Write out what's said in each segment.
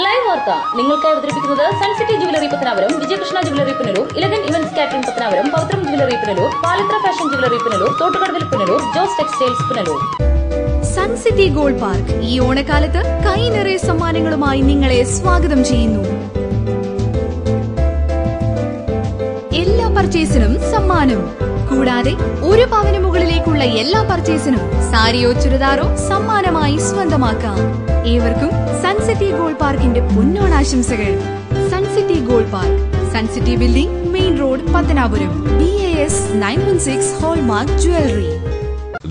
Live വാർത്ത നിങ്ങൾക്കായി അവതരിപ്പിക്കുന്നത് Suncity jewellery Pathanapuram, Vijayakrishna jewellery Punalur, elegant events catering Pathanapuram, Pavithram jewellery Punalur, Palithra fashion jewellery Punalur, Thottukadavil Punalur, Jose textiles Punalur. Suncity gold park ഈ ഓണക്കാലത്ത് കൈ നിറയെ സമ്മാനങ്ങളുമായി നിങ്ങളെ സ്വാഗതം ചെയ്യുന്നു. എല്ലാ പർച്ചേസിനും സമ്മാനം. കൂടാതെ 1 പവന് മുകളിലേക്കുള്ള എല്ലാ പർച്ചേസിനും സാരിയോ ചുരിദാറോ സമ്മാനമായി സ്വന്തമാക്കാം. ഏവർക്കും സൺസിറ്റി ഗോൾഡ് പാർക്കിന്റെ പൊന്നോണാശംസകൾ. Suncity gold park, Suncity building, main road, Pathanapuram. BAS 916 hallmark jewellery.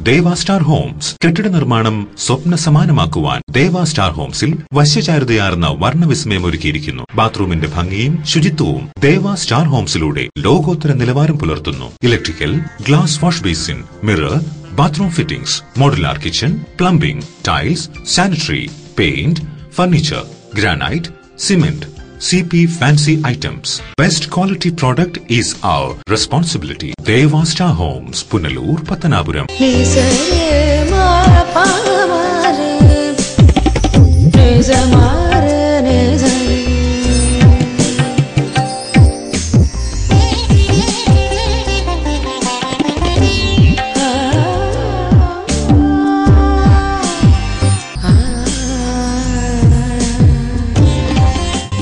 Deva star homes കെട്ടിട നിർമ്മാണം സ്വപ്ന സമാനമാക്കുവാൻ ദേവ സ്റ്റാർ ഹോംസിൽ വശ്യചാരുതയാർന്ന വർണ്ണവിസ്മയം ഒരുക്കിയിരിക്കുന്നു. ബാത്റൂമിന്റെ ഭംഗിയും ശുചിത്വവും ദേവ സ്റ്റാർ ഹോംസിലൂടെ ലോകോത്തര നിലവാരം പുലർത്തുന്നു. Electrical, glass wash basin, mirror, bathroom fittings, modular kitchen, plumbing, tiles, sanitary, paint, furniture, granite, cement, CP fancy items. Best quality product is our responsibility. Deva Star Homes, Punalur, Pattanapuram.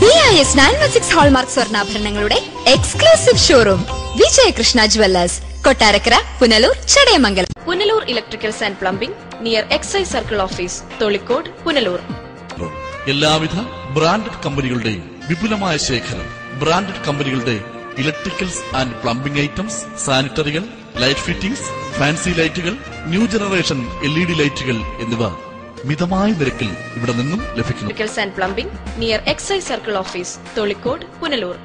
BAS 916 hallmark സ്വർണ്ണാഭരണങ്ങളുടെ exclusive showroom Vijayakrishna jewellers, Kottarakkara, Punalur, Chadayamangalam. Punalur electricals and plumbing near excise circle office, Tholicode, Punalur. എല്ലാവിധ branded കമ്പനികളുടെയും വിപുലമായ ശേഖരം. Branded കമ്പനികളുടെ electricals and plumbing items, സാനിറ്ററികൾ, light fittings, fancy ലൈറ്റുകൾ, new generation LED ലൈറ്റുകൾ എന്നിവ മിതമായ നിരക്കിൽ ഇവിടെ നിന്നും ലഭിക്കുന്നു. Electricals and plumbing near excise circle office, Tholicode, Punalur.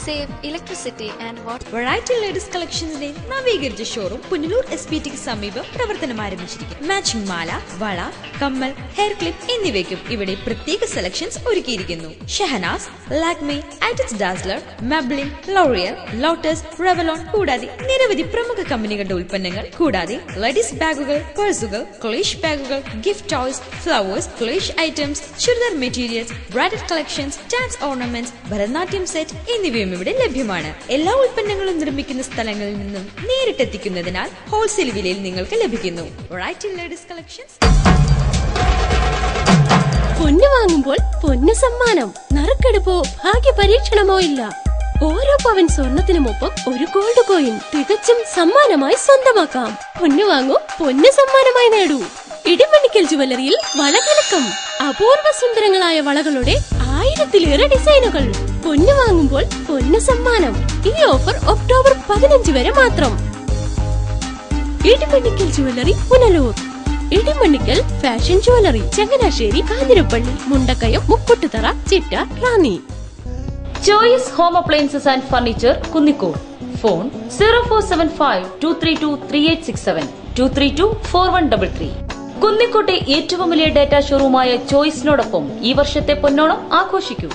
Save electricity and water. Variety ladies കളക്ഷൻസിന്റെ നവീകരിച്ച ഷോറൂം പുനലൂർ SPTക്ക് സമീപം പ്രവർത്തനം ആരംഭിച്ചിരിക്കുന്നു. മാച്ചിംഗ് മാല, വള, കമ്മൽ, ഹെയർ ക്ലിപ്പ് എന്നിവയ്ക്കും ഇവിടെ പ്രത്യേക സെലക്ഷൻസ് ഒരുക്കിയിരിക്കുന്നു. ഷഹനാസ്, ലാക്മേ, ആറ്റിക്സ് Dazzler, Maybelline, L'Oreal, Lotus, Revlon കൂടാതെ നിരവധി പ്രമുഖ കമ്പനികളുടെ ഉൽപ്പന്നങ്ങൾ, കൂടാതെ ലേഡീസ് ബാഗുകൾ, പേഴ്സുകൾ, ക്ലേഷ് ബാഗുകൾ, ഗിഫ്റ്റ് ടോയ്സ്, ഫ്ലവേഴ്സ്, ക്ലേഷ് items, churidar materials, bridal collections, dance ornaments, Bharatanatyam set എന്നിവയും ഇവിടെ ലഭ്യമാണ്. എല്ലാ ഉൽപ്പന്നങ്ങളും നിർമ്മിക്കുന്ന സ്ഥലങ്ങളിൽ നിന്നും നേരിട്ടെത്തിക്കുന്നതിനാൽ ഹോൾസെയിൽ വിലയിൽ നിങ്ങൾക്ക് ലഭിക്കുന്നു. Variety ladies collections. പൊന്നു വാങ്ങുമ്പോൾ പൊന്നു സമ്മാനം. നറുക്കെടുപ്പോ ഭാഗ്യ പരീക്ഷണമോ ഇല്ല. ഓരോ പവൻ സ്വർണത്തിനുമൊപ്പം ഒരു ഗോൾഡ് കോയിൻ തികച്ചും സമ്മാനമായി സ്വന്തമാക്കാം. പൊന്നു വാങ്ങൂ, പൊന്നു സമ്മാനമായി നേടൂ. ഇടിമണിക്കൽ ജുവലറിയിൽ വളകലക്കം. അപൂർവ സുന്ദരങ്ങളായ വളകളുടെ 1000-ലേറെ ഡിസൈനുകൾ. പൊന്നു വാങ്ങുമ്പോൾ പൊന്നു സമ്മാനം. ഈ ഓഫർ ഒക്ടോബർ 15 വരെ മാത്രം. Idimanickal jewellery, Punalur. Idimanickal fashion jewellery, Changanassery, Kanjirappally, Mundakayam, Mukkoottuthara, ചിറ്റ, Ranni. Choice home appliances and furniture, Kunnicode. Phone 0475-232-3867, 232-4133. കുന്നിക്കോട്ടെ ഏറ്റവും വലിയ ഡാറ്റ ഷോറൂമായ ചോയ്സിനോടൊപ്പം ഈ വർഷത്തെ പൊന്നോണം ആഘോഷിക്കൂ.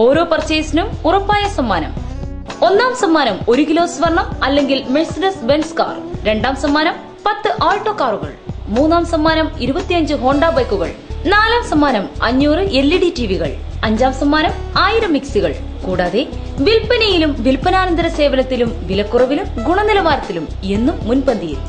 ഓരോ പർച്ചേസിനും ഉറപ്പായ സമ്മാനം. 1ാം സമ്മാനം 1 കിലോ സ്വർണം അല്ലെങ്കിൽ മെഴ്സിഡസ് ബെൻസ് കാർ. 2ാം സമ്മാനം 10 ആൾട്ടോ കാറുകൾ. 3ാം സമ്മാനം 25 ഹോണ്ട ബൈക്കുകൾ. 4ാം സമ്മാനം 500 LED ടിവികൾ. 5ാം സമ്മാനം 1000 മിക്സികൾ. കൂടാതെ വിൽപ്പനയിലും വിൽപ്പനാനന്തര സേവനത്തിലും വിലക്കുറവിലും ഗുണനിലവാരത്തിലും എന്നും മുൻപന്തിയിൽ.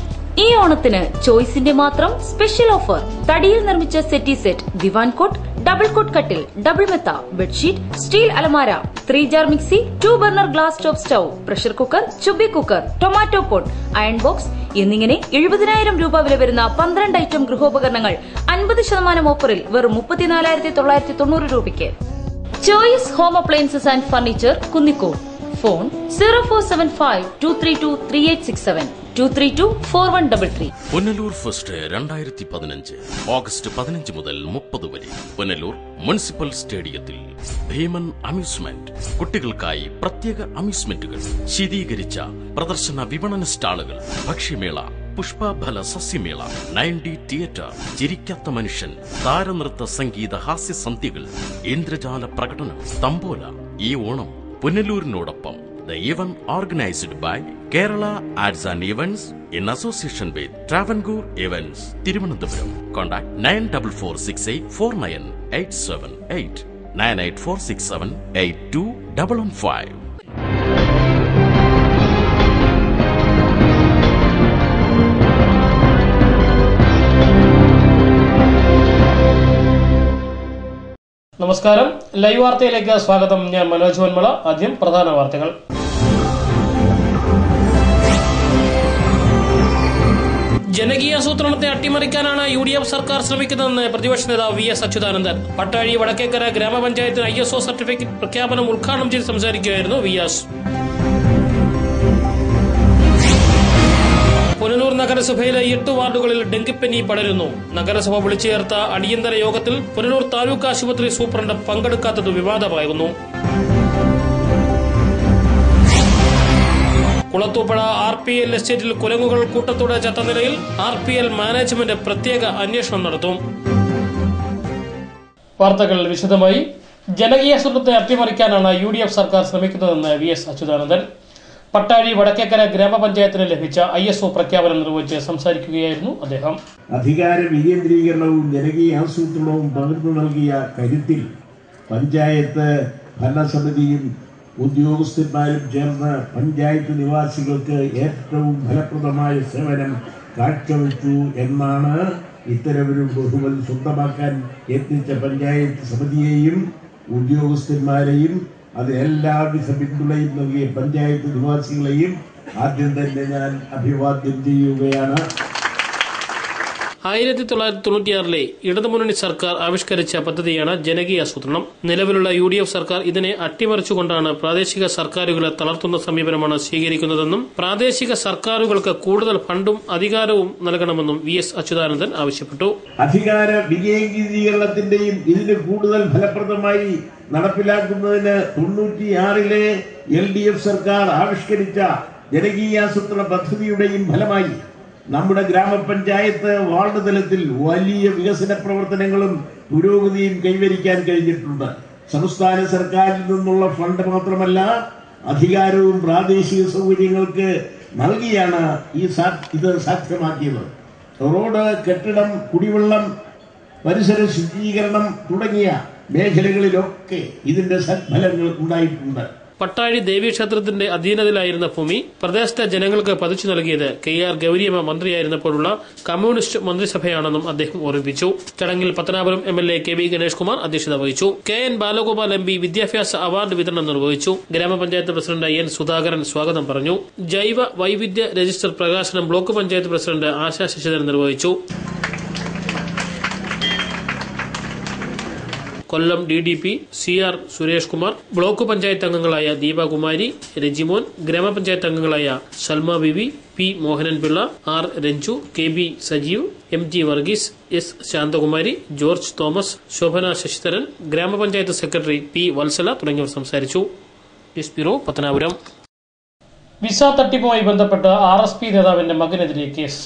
ഈ ഓണത്തിന് ചോയ്സിന്റെ മാത്രം സ്പെഷ്യൽ ഓഫർ. തടിയിൽ നിർമ്മിച്ച settee set, divan cot, double cot കട്ടിൽ, ഡബിൾ മെത്ത, ബെഡ്ഷീറ്റ്, സ്റ്റീൽ അലമാര, 3 jar mixie, 2 burner glass top stove, pressure cooker, ചുബി cooker, tomato pot, iron box എന്നിങ്ങനെ 70,000 രൂപ വില വരുന്ന 12 ഐറ്റം ഗൃഹോപകരണങ്ങൾ 50% ഓഫറിൽ വെറും 34,990 രൂപയ്ക്ക്. Choice home appliances and furniture, Kunnicode. Phone 0475-232-3867, 232-4133. Punalur fest 2015 August 15 മുതൽ 30 വരെ പുനലൂർ മുനിസിപ്പൽ സ്റ്റേഡിയത്തിൽ. ഭീമൻ അമ്യൂസ്മെന്റ്, കുട്ടികൾക്കായി പ്രത്യേക അമ്യൂസ്മെന്റുകൾ, ശീതീകരിച്ച പ്രദർശന വിപണന സ്റ്റാളുകൾ, ഭക്ഷ്യമേള, പുഷ്പഫല സസ്യമേള, 9D തിയേറ്റർ, ചിരിക്കാത്ത മനുഷ്യൻ, താരനൃത്ത സംഗീത ഹാസ്യ സന്ധ്യകൾ, ഇന്ദ്രജാല പ്രകടനം, തമ്പോല. ഈ Onam പുനലൂരിനോടൊപ്പം. The event organized by Kerala Arts and Events in association with Travancore Events, Thiruvananthapuram. Contact 9446849878. 9846782115. നമസ്കാരം, ലൈവ് വാർത്തയിലേക്ക് സ്വാഗതം. ഞാൻ മനോജ് വന്മള. ആദ്യം പ്രധാന വാർത്തകൾ. ജനകീയാസൂത്രണത്തെ അട്ടിമറിക്കാനാണ് UDF സർക്കാർ ശ്രമിക്കുന്നതെന്ന് പ്രതിപക്ഷ നേതാവ് VS അച്യുതാനന്ദൻ. പട്ടാഴി വടക്കേക്കര ഗ്രാമപഞ്ചായത്തിന് ISO സർട്ടിഫിക്കറ്റ് പ്രഖ്യാപനം ഉദ്ഘാടനം ചെയ്ത് സംസാരിക്കുകയായിരുന്നു VS. പുനലൂർ നഗരസഭയിലെ 8 വാർഡുകളിൽ ഡെങ്കിപ്പനി പടരുന്നു. നഗരസഭ വിളിച്ചു ചേർത്ത അടിയന്തര യോഗത്തിൽ പുനലൂർ താലൂക്ക് ആശുപത്രി സൂപ്രണ്ട് പങ്കെടുക്കാത്തത് വിവാദമാകുന്നു. കുളത്തൂപ്പുഴ RPL എസ്റ്റേറ്റിൽ കുരങ്ങുകൾ കൂട്ടത്തോടെ ചത്ത നിലയിൽ RPL മാനേജ്മെന്റ് പ്രത്യേക അന്വേഷണം നടത്തും. വാർത്തകൾ വിശദമായി. ജനകീയാസൂത്രണത്തെ അട്ടിമറിക്കാനാണ് UDF സർക്കാർ ശ്രമിക്കുന്നതെന്ന് VS അച്യുതാനന്ദൻ. പട്ടാഴി വടക്കേക്കര ഗ്രാമപഞ്ചായത്തിന് ലഭിച്ച ISO പ്രഖ്യാപനം നിർവഹിച്ച് സംസാരിക്കുകയായിരുന്നു അദ്ദേഹം. അധികാര വികേന്ദ്രീകരണവും ജനകീയാസൂത്രണവും പകർന്നു നൽകിയ കരുത്തിൽ പഞ്ചായത്ത് ഭരണസമിതിയും ഉദ്യോഗസ്ഥന്മാരും ചേർന്ന് പഞ്ചായത്ത് നിവാസികൾക്ക് ഏറ്റവും ഫലപ്രദമായ സേവനം കാഴ്ചവെച്ചു എന്നാണ് ഇത്തരമൊരു ബഹുമതി സ്വന്തമാക്കാൻ യത്നിച്ച പഞ്ചായത്ത് സമിതിയെയും ഉദ്യോഗസ്ഥന്മാരെയും അത് എല്ലാവിധ പിന്തുണയും നൽകിയ പഞ്ചായത്ത് നിവാസികളെയും ആദ്യം തന്നെ ഞാൻ അഭിവാദ്യം ചെയ്യുകയാണ്. 1996 ഇടതുമുന്നണി സർക്കാർ ആവിഷ്കരിച്ച പദ്ധതിയാണ് ജനകീയാസൂത്രണം. നിലവിലുള്ള UDF സർക്കാർ ഇതിനെ അട്ടിമറിച്ചുകൊണ്ടാണ് പ്രാദേശിക സർക്കാരുകളെ തളർത്തുന്ന സമീപനമാണ് സ്വീകരിക്കുന്നതെന്നും പ്രാദേശിക സർക്കാരുകൾക്ക് കൂടുതൽ ഫണ്ടും അധികാരവും നൽകണമെന്നും VS അച്യുതാനന്ദൻ ആവശ്യപ്പെട്ടു. അധികാര വികേന്ദ്രീകരണത്തിന്റെയും ഇതിന് കൂടുതൽ ഫലപ്രദമായി നടപ്പിലാക്കുന്നതിന് 96 LDF സർക്കാർ ആവിഷ്കരിച്ച ജനകീയാസൂത്രണ പദ്ധതിയുടെയും ഫലമായി നമ്മുടെ ഗ്രാമപഞ്ചായത്ത് വാർഡ് തലത്തിൽ വലിയ വികസന പ്രവർത്തനങ്ങളും പുരോഗതിയും കൈവരിക്കാൻ കഴിഞ്ഞിട്ടുണ്ട്. സംസ്ഥാന സർക്കാരിൽ നിന്നുള്ള ഫണ്ട് മാത്രമല്ല, അധികാരവും പ്രാദേശിക സൗകര്യങ്ങൾക്ക് നൽകിയാണ് ഇത് സാധ്യമാക്കിയത്. റോഡ്, കെട്ടിടം, കുടിവെള്ളം, പരിസര ശുചീകരണം തുടങ്ങിയ മേഖലകളിലൊക്കെ ഇതിന്റെ സദ്ഫലങ്ങൾ ഉണ്ടായിട്ടുണ്ട്. പട്ടാഴി ദേവീക്ഷേത്രത്തിന്റെ അധീനതയിലായിരുന്ന ഭൂമി പ്രദേശത്തെ ജനങ്ങൾക്ക് പതിച്ചു നൽകിയത് KR ഗൗരിയമ്മ മന്ത്രിയായിരുന്നപ്പോഴുള്ള കമ്മ്യൂണിസ്റ്റ് മന്ത്രിസഭയാണെന്നും അദ്ദേഹം ഓർമ്മിപ്പിച്ചു. ചടങ്ങിൽ പത്തനാപുരം MLA KB ഗണേഷ് കുമാർ അധ്യക്ഷത വഹിച്ചു. KN ബാലഗോപാൽ MP വിദ്യാഭ്യാസ അവാർഡ് വിതരണം നിർവഹിച്ചു. ഗ്രാമപഞ്ചായത്ത് പ്രസിഡന്റ് N സുധാകരൻ സ്വാഗതം പറഞ്ഞു. ജൈവ വൈവിധ്യ രജിസ്റ്റർ പ്രകാശനം ബ്ലോക്ക് പഞ്ചായത്ത് പ്രസിഡന്റ് ആശാ ശശിധരൻ നിർവഹിച്ചു. Kollam DDP CR Suresh Kumar, block panchayat അംഗങ്ങളായ ദീപകുമാരി, രജിമോൻ, ഗ്രാമപഞ്ചായത്ത് അംഗങ്ങളായ Salma Bibi, P Mohananpillai, R Ranju, KB Sajeev, MG Varghese, S Santhakumari, George Thomas, Shobhana Sasidharan, ഗ്രാമപഞ്ചായത്ത് സെക്രട്ടറി P വത്സല തുടങ്ങിയവർ സംസാരിച്ചു. News bureau, Pathanapuram. വിസ തട്ടിപ്പുമായി ബന്ധപ്പെട്ട് RSP നേതാവിന്റെ മകനെതിരെ കേസ്.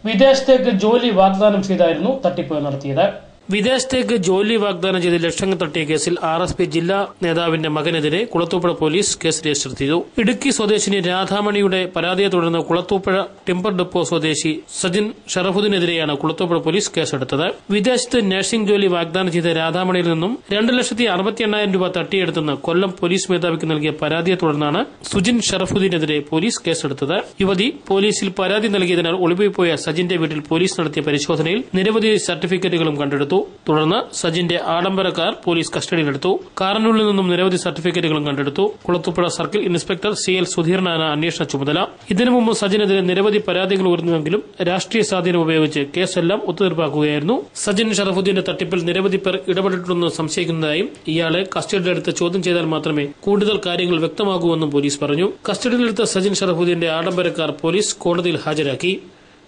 വിദേശത്തേക്ക് ജോലി വാഗ്ദാനം ചെയ്തായിരുന്നു തട്ടിപ്പ് നടത്തിയത്. വിദേശത്തേക്ക് ജോലി വാഗ്ദാനം ചെയ്ത് ലക്ഷങ്ങൾ തട്ടിയ കേസിൽ RSP ജില്ലാ നേതാവിന്റെ മകനെതിരെ കുളത്തൂപ്പുഴ പോലീസ് കേസ് രജിസ്റ്റർ ചെയ്തു. ഇടുക്കി സ്വദേശിനി രാധാമണിയുടെ പരാതിയെ തുടർന്ന് കുളത്തൂപ്പുഴ ടിമ്പർ ഡിപ്പോ സ്വദേശി സജിൻ ഷറഫുദ്ദീനെതിരെയാണ് കുളത്തൂപ്പുഴ പോലീസ് കേസെടുത്തത്. വിദേശത്ത് നഴ്സിംഗ് ജോലി വാഗ്ദാനം ചെയ്ത രാധാമണിയിൽ നിന്നും 2,68,000 രൂപ തട്ടിയെടുത്തെന്ന് കൊല്ലം പോലീസ് മേധാവിക്ക് നൽകിയ പരാതിയെ തുടർന്നാണ് സുജിൻ ഷറഫുദ്ദീനെതിരെ പോലീസ് കേസെടുത്തത്. യുവതി പോലീസിൽ പരാതി നൽകിയതിനാൽ ഒളിവിൽ പോയ സജിന്റെ വീട്ടിൽ പോലീസ് നടത്തിയ പരിശോധനയിൽ നിരവധി സർട്ടിഫിക്കറ്റുകളും കണ്ടെടുത്തു. തുടർന്ന് സജിന്റെ ആഡംബര കാർ പോലീസ് കസ്റ്റഡിയിലെടുത്തു. കാറിനുള്ളിൽ നിന്നും നിരവധി സർട്ടിഫിക്കറ്റുകളും കണ്ടെടുത്തു. കുളത്തൂപ്പുഴ സർക്കിൾ ഇൻസ്പെക്ടർ CL സുധീറിനാണ് അന്വേഷണ ചുമതല. ഇതിനു മുമ്പ് സജിനെതിരെ നിരവധി പരാതികൾ ഉയർന്നുവെങ്കിലും രാഷ്ട്രീയ സ്വാധീനം ഉപയോഗിച്ച് കേസെല്ലാം ഒത്തുതീർപ്പാക്കുകയായിരുന്നു. സജിൻ ഷറഫുദ്ദീന്റെ തട്ടിപ്പിൽ നിരവധി പേർ ഇടപെട്ടിട്ടുണ്ടെന്ന് സംശയിക്കുന്നതായും ഇയാളെ കസ്റ്റഡിയിലെടുത്ത് ചോദ്യം ചെയ്താൽ മാത്രമേ കൂടുതൽ കാര്യങ്ങൾ വ്യക്തമാകൂവെന്നും പോലീസ് പറഞ്ഞു. കസ്റ്റഡിയിലെടുത്ത സജിൻ ഷറഫുദ്ദീന്റെ ആഡംബര കാർ പോലീസ് കോടതിയിൽ ഹാജരാക്കി.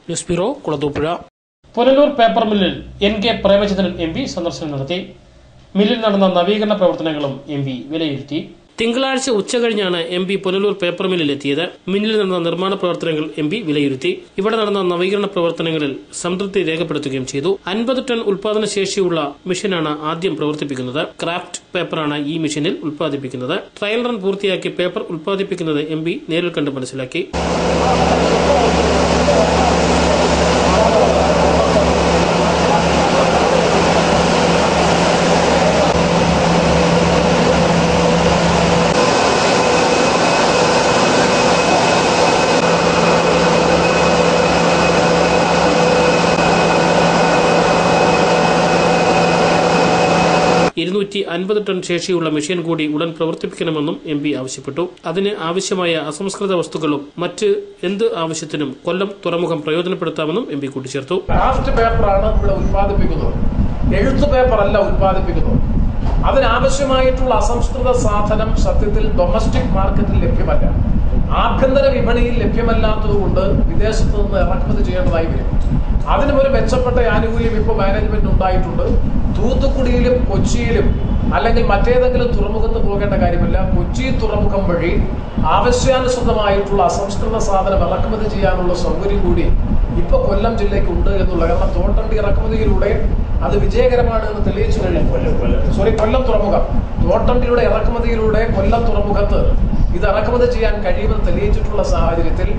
News bureau, Kulathupuzha. Punalur paper മില്ലിൽ NK പ്രേമചന്ദ്രൻ MP സന്ദർശനം നടത്തി. മില്ലിൽ നടന്ന നവീകരണ പ്രവർത്തനങ്ങളും MP വിലയിരുത്തി. തിങ്കളാഴ്ച ഉച്ചകഴിഞ്ഞാണ് MP പുനലൂർ പേപ്പർ മില്ലിലെത്തിയത്. മില്ലിൽ നടന്ന നിർമ്മാണ പ്രവർത്തനങ്ങൾ MP വിലയിരുത്തി. ഇവിടെ നടന്ന നവീകരണ പ്രവർത്തനങ്ങളിൽ സംതൃപ്തി രേഖപ്പെടുത്തുകയും ചെയ്തു. 50 ടൺ ഉൽപാദന ശേഷിയുള്ള മെഷീനാണ് ആദ്യം പ്രവർത്തിപ്പിക്കുന്നത്. ക്രാഫ്റ്റ് പേപ്പറാണ് ഈ മെഷീനിൽ ഉൽപ്പാദിപ്പിക്കുന്നത്. ട്രയൽ റൺ പൂർത്തിയാക്കി പേപ്പർ ഉൽപ്പാദിപ്പിക്കുന്നത് MP നേരിൽ കണ്ട് മനസ്സിലാക്കി. 1150 ടൺ ശേഷിയുള്ള മെഷീൻ കൂടി ഉടൻ പ്രവർത്തിപ്പിക്കണമെന്നും MP ആവശ്യപ്പെട്ടു. അതിന് ആവശ്യമായ അസംസ്കൃത വസ്തുക്കളും മറ്റ് എന്ത് ആവശ്യത്തിനും കൊല്ലം തുറമുഖം പ്രയോജനപ്പെടുത്താമെന്നും MP കൂട്ടിച്ചേർത്തു. ക്രാഫ്റ്റ് പേപ്പറാണ് ഇവിടെ ഉത്പാദിപ്പിക്കുന്നത്, എഴുത്തു പേപ്പറല്ല ഉത്പാദിപ്പിക്കുന്നത്. അതിനാവശ്യമായിട്ടുള്ള അസംസ്കൃത സാധനം സത്യത്തിൽ ഡൊമസ്റ്റിക് മാർക്കറ്റിൽ ലഭ്യമല്ല, ആഭ്യന്തര വിപണിയിൽ ലഭ്യമല്ലാത്തതുകൊണ്ട് വിദേശത്ത് നിന്ന് ഇറക്കുമതി ചെയ്യേണ്ടതായി വരും. അതിനും ഒരു മെച്ചപ്പെട്ട ആനുകൂല്യം ഇപ്പോൾ മാനേജ്മെന്റ് ഉണ്ടായിട്ടുണ്ട്. തൂത്തുക്കുടിയിലും കൊച്ചിയിലും അല്ലെങ്കിൽ മറ്റേതെങ്കിലും തുറമുഖത്ത് പോകേണ്ട കാര്യമില്ല. കൊച്ചി തുറമുഖം വഴി ആവശ്യാനുസൃതമായിട്ടുള്ള അസംസ്കൃത സാധനം ഇറക്കുമതി ചെയ്യാനുള്ള സൗകര്യം കൂടി ഇപ്പൊ കൊല്ലം ജില്ലയ്ക്ക് ഉണ്ട് എന്നുള്ള. കാരണം തോട്ടണ്ടി ഇറക്കുമതിയിലൂടെ അത് വിജയകരമാണ് എന്ന് തെളിയിച്ചു കഴിഞ്ഞു. കൊല്ലം തുറമുഖം തോട്ടണ്ടിയുടെ ഇറക്കുമതിയിലൂടെ കൊല്ലം തുറമുഖത്ത് ഇത് ഇറക്കുമതി ചെയ്യാൻ കഴിയുമെന്ന് തെളിയിച്ചിട്ടുള്ള സാഹചര്യത്തിൽ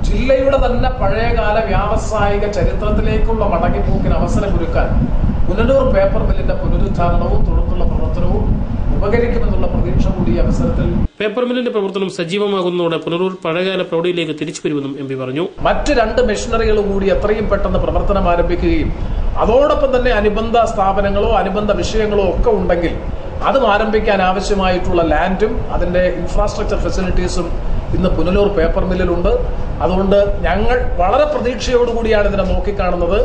ജില്ലയുടെ തന്നെ പഴയകാല വ്യാവസായിക ചരിത്രത്തിലേക്കുള്ള മടങ്ങിപ്പോക്കിന് അവസരമൊരുക്കാൻ പുനലൂർ പേപ്പർ മില്ലിന്റെ പുനരുദ്ധാരണവും തുടർന്നുള്ള പ്രവർത്തനവും ഉപകരിക്കുമെന്നുള്ള പ്രതീക്ഷ കൂടി അവസരത്തിൽ. പേപ്പർ മില്ലിന്റെ പ്രവർത്തനം സജീവമാകുന്നതോടെ പുനലൂർ പഴയകാല പ്രൗഢിയിലേക്ക് തിരിച്ചു വരുമെന്നും MP പറഞ്ഞു. മറ്റ് 2 മെഷീനറികൾ കൂടി എത്രയും പെട്ടെന്ന് പ്രവർത്തനം ആരംഭിക്കുകയും അതോടൊപ്പം തന്നെ അനുബന്ധ സ്ഥാപനങ്ങളോ അനുബന്ധ വിഷയങ്ങളോ ഒക്കെ ഉണ്ടെങ്കിൽ അതും ആരംഭിക്കാൻ ആവശ്യമായിട്ടുള്ള ലാൻഡും അതിന്റെ ഇൻഫ്രാസ്ട്രക്ചർ ഫെസിലിറ്റീസും ഇന്ന് പുനലൂർ പേപ്പർ മില്ലിലുണ്ട്. അതുകൊണ്ട് ഞങ്ങൾ വളരെ പ്രതീക്ഷയോടുകൂടിയാണ് ഇതിനെ നോക്കിക്കാണുന്നത്.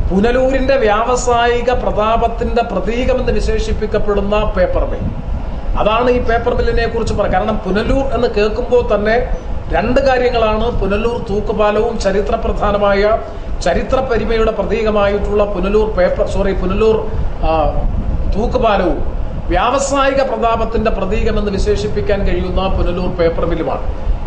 പുനലൂരിന്റെ വ്യാവസായിക പ്രതാപത്തിന്റെ പ്രതീകമെന്ന് വിശേഷിപ്പിക്കപ്പെടുന്ന പേപ്പർ മിൽ, അതാണ് ഈ പേപ്പർ മില്ലിനെ കുറിച്ച് പറയുക. കാരണം പുനലൂർ എന്ന് കേൾക്കുമ്പോൾ തന്നെ 2 കാര്യങ്ങളാണ്. പുനലൂർ തൂക്കുപാലവും ചരിത്രപ്രധാനമായ ചരിത്ര പരിമയുടെ പ്രതീകമായിട്ടുള്ള പുനലൂർ തൂക്കുപാലവും വ്യാവസായിക പ്രതാപത്തിന്റെ പ്രതീകമെന്ന് വിശേഷിപ്പിക്കാൻ കഴിയുന്ന പുനലൂർ പേപ്പർ മില്ലുമാണ്.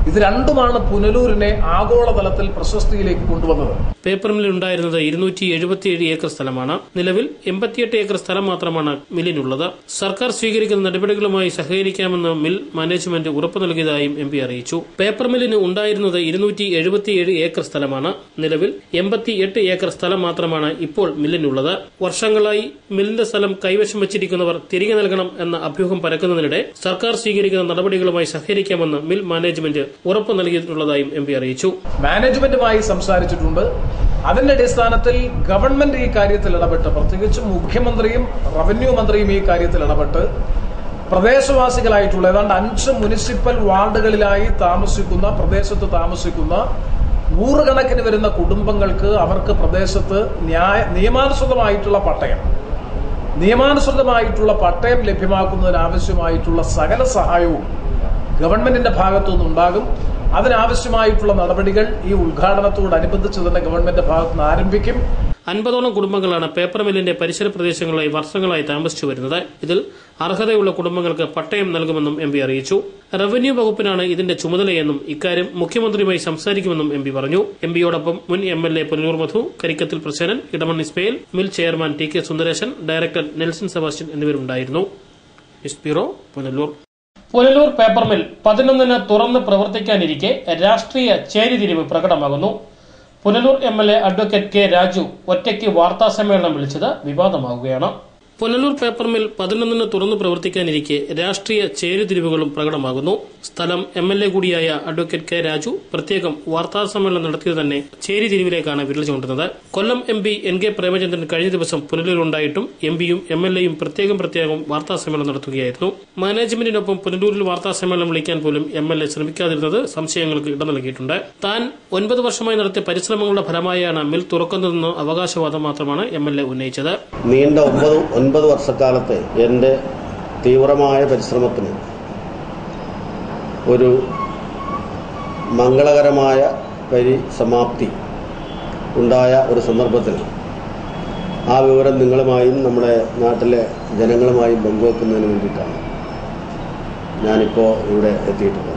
ഇത് രണ്ടുമാണ് പുനലൂരിനെ ആഗോളതലത്തിൽ പ്രശസ്തിയിലേക്ക് കൊണ്ടുവന്നത്. പേപ്പർ മില്ലിൽ ഉണ്ടായിരുന്നത് 277 ഏക്കർ സ്ഥലമാണ്. നിലവിൽ 88 ഏക്കർ സ്ഥലം മാത്രമാണ് മില്ലിനുള്ളത്. സർക്കാർ സ്വീകരിക്കുന്ന നടപടികളുമായി സഹകരിക്കാമെന്ന് മിൽ മാനേജ്മെന്റ് ഉറപ്പു നൽകിയതായും MP അറിയിച്ചു. പേപ്പർ മില്ലിന് ഉണ്ടായിരുന്നത് 277 ഏക്കർ സ്ഥലമാണ്. നിലവിൽ 88 ഏക്കർ സ്ഥലം മാത്രമാണ് ഇപ്പോൾ മില്ലിനുള്ളത്. വർഷങ്ങളായി മില്ലിന്റെ സ്ഥലം കൈവശം വച്ചിരിക്കുന്നവർ തിരികെ നൽകണം എന്ന അഭ്യൂഹം പരക്കുന്നതിനിടെ സർക്കാർ സ്വീകരിക്കുന്ന നടപടികളുമായി സഹകരിക്കാമെന്ന് മിൽ മാനേജ്മെന്റ് ഉറപ്പു നൽകിയിട്ടുള്ളതായും MP അറിയിച്ചു. മാനേജ്മെന്റുമായി സംസാരിച്ചിട്ടുണ്ട്. അതിന്റെ അടിസ്ഥാനത്തിൽ ഗവൺമെന്റ് ഈ കാര്യത്തിൽ ഇടപെട്ട്, പ്രത്യേകിച്ച് മുഖ്യമന്ത്രിയും റവന്യൂ മന്ത്രിയും ഈ കാര്യത്തിൽ ഇടപെട്ട് പ്രദേശവാസികളായിട്ടുള്ള ഏതാണ്ട് 5 മുനിസിപ്പൽ വാർഡുകളിലായി പ്രദേശത്ത് താമസിക്കുന്ന 100 കണക്കിന് വരുന്ന കുടുംബങ്ങൾക്ക് അവർക്ക് പ്രദേശത്ത് നിയമാനുസൃതമായിട്ടുള്ള പട്ടയം ലഭ്യമാക്കുന്നതിനാവശ്യമായിട്ടുള്ള സകല സഹായവും ഗവൺമെന്റിന്റെ ഭാഗത്തുനിന്നുണ്ടാകും. അതിനാവശ്യമായിട്ടുള്ള നടപടികൾ ഈ ഉദ്ഘാടനത്തോടനുബന്ധിച്ച് തന്നെ ഗവൺമെന്റ് ഭാഗത്തുനിന്ന് ആരംഭിക്കും. 50ഓളം കുടുംബങ്ങളാണ് പേപ്പർ മില്ലിന്റെ പരിസര പ്രദേശങ്ങളിലായി വർഷങ്ങളായി താമസിച്ചു വരുന്നത്. ഇതിൽ അർഹതയുള്ള കുടുംബങ്ങൾക്ക് പട്ടയം നൽകുമെന്നും MP അറിയിച്ചു. റവന്യൂ വകുപ്പിനാണ് ഇതിന്റെ ചുമതലയെന്നും ഇക്കാര്യം മുഖ്യമന്ത്രിയുമായി സംസാരിക്കുമെന്നും MP പറഞ്ഞു. MPയോടൊപ്പം മുൻ MLA Punalur Madhu, Karikkathil Prasenan, Edamon Ismail, mill chairman TK Sundaresan, director Nelson Sebastian എന്നിവരുണ്ടായിരുന്നു. News bureau, Punalur. Punalur paper mill 11-ന് തുറന്ന് പ്രവർത്തിക്കാനിരിക്കെ രാഷ്ട്രീയ ചേരിതിരിവ് പ്രകടമാകുന്നു. Punalur MLA advocate K Raju ഒറ്റയ്ക്ക് വാർത്താസമ്മേളനം വിളിച്ചത് വിവാദമാവുകയാണ്. പുനലൂർ പേപ്പർ മിൽ 11-ന് തുറന്നു പ്രവർത്തിക്കാനിരിക്കെ രാഷ്ട്രീയ ചേരുതിരിവുകളും പ്രകടമാകുന്നു. സ്ഥലം MLA കൂടിയായ അഡ്വക്കേറ്റ് K രാജു പ്രത്യേകം വാർത്താസമ്മേളനം നടത്തിയത് തന്നെ ചേരിതിരിവിലേക്കാണ് വിരൽ ചൂണ്ടുന്നത്. കൊല്ലം MP NK പ്രേമചന്ദ്രൻ കഴിഞ്ഞ ദിവസം പുനലൂരിലുണ്ടായിട്ടും MPയും MLAയും പ്രത്യേകം വാർത്താസമ്മേളനം നടത്തുകയായിരുന്നു. മാനേജ്മെന്റിനൊപ്പം പുനലൂരിൽ വാർത്താസമ്മേളനം വിളിക്കാൻ പോലും MLA ശ്രമിക്കാതിരുന്നത് സംശയങ്ങൾക്ക് ഇട നൽകിയിട്ടുണ്ട്. താൻ 9 വർഷമായി നടത്തിയ പരിശ്രമങ്ങളുടെ ഫലമായാണ് മിൽ തുറക്കുന്നതെന്ന അവകാശവാദം മാത്രമാണ് MLA ഉന്നയിച്ചത്. നീണ്ട 9 വർഷക്കാലത്തെ എൻ്റെ തീവ്രമായ പരിശ്രമത്തിന് ഒരു മംഗളകരമായ പരിസമാപ്തി ഉണ്ടായ ഒരു സന്ദർഭത്തിൽ ആ വിവരം നിങ്ങളുമായും നമ്മുടെ നാട്ടിലെ ജനങ്ങളുമായും പങ്കുവെക്കുന്നതിന് വേണ്ടിയിട്ടാണ് ഞാനിപ്പോൾ ഇവിടെ എത്തിയിട്ടുള്ളത്.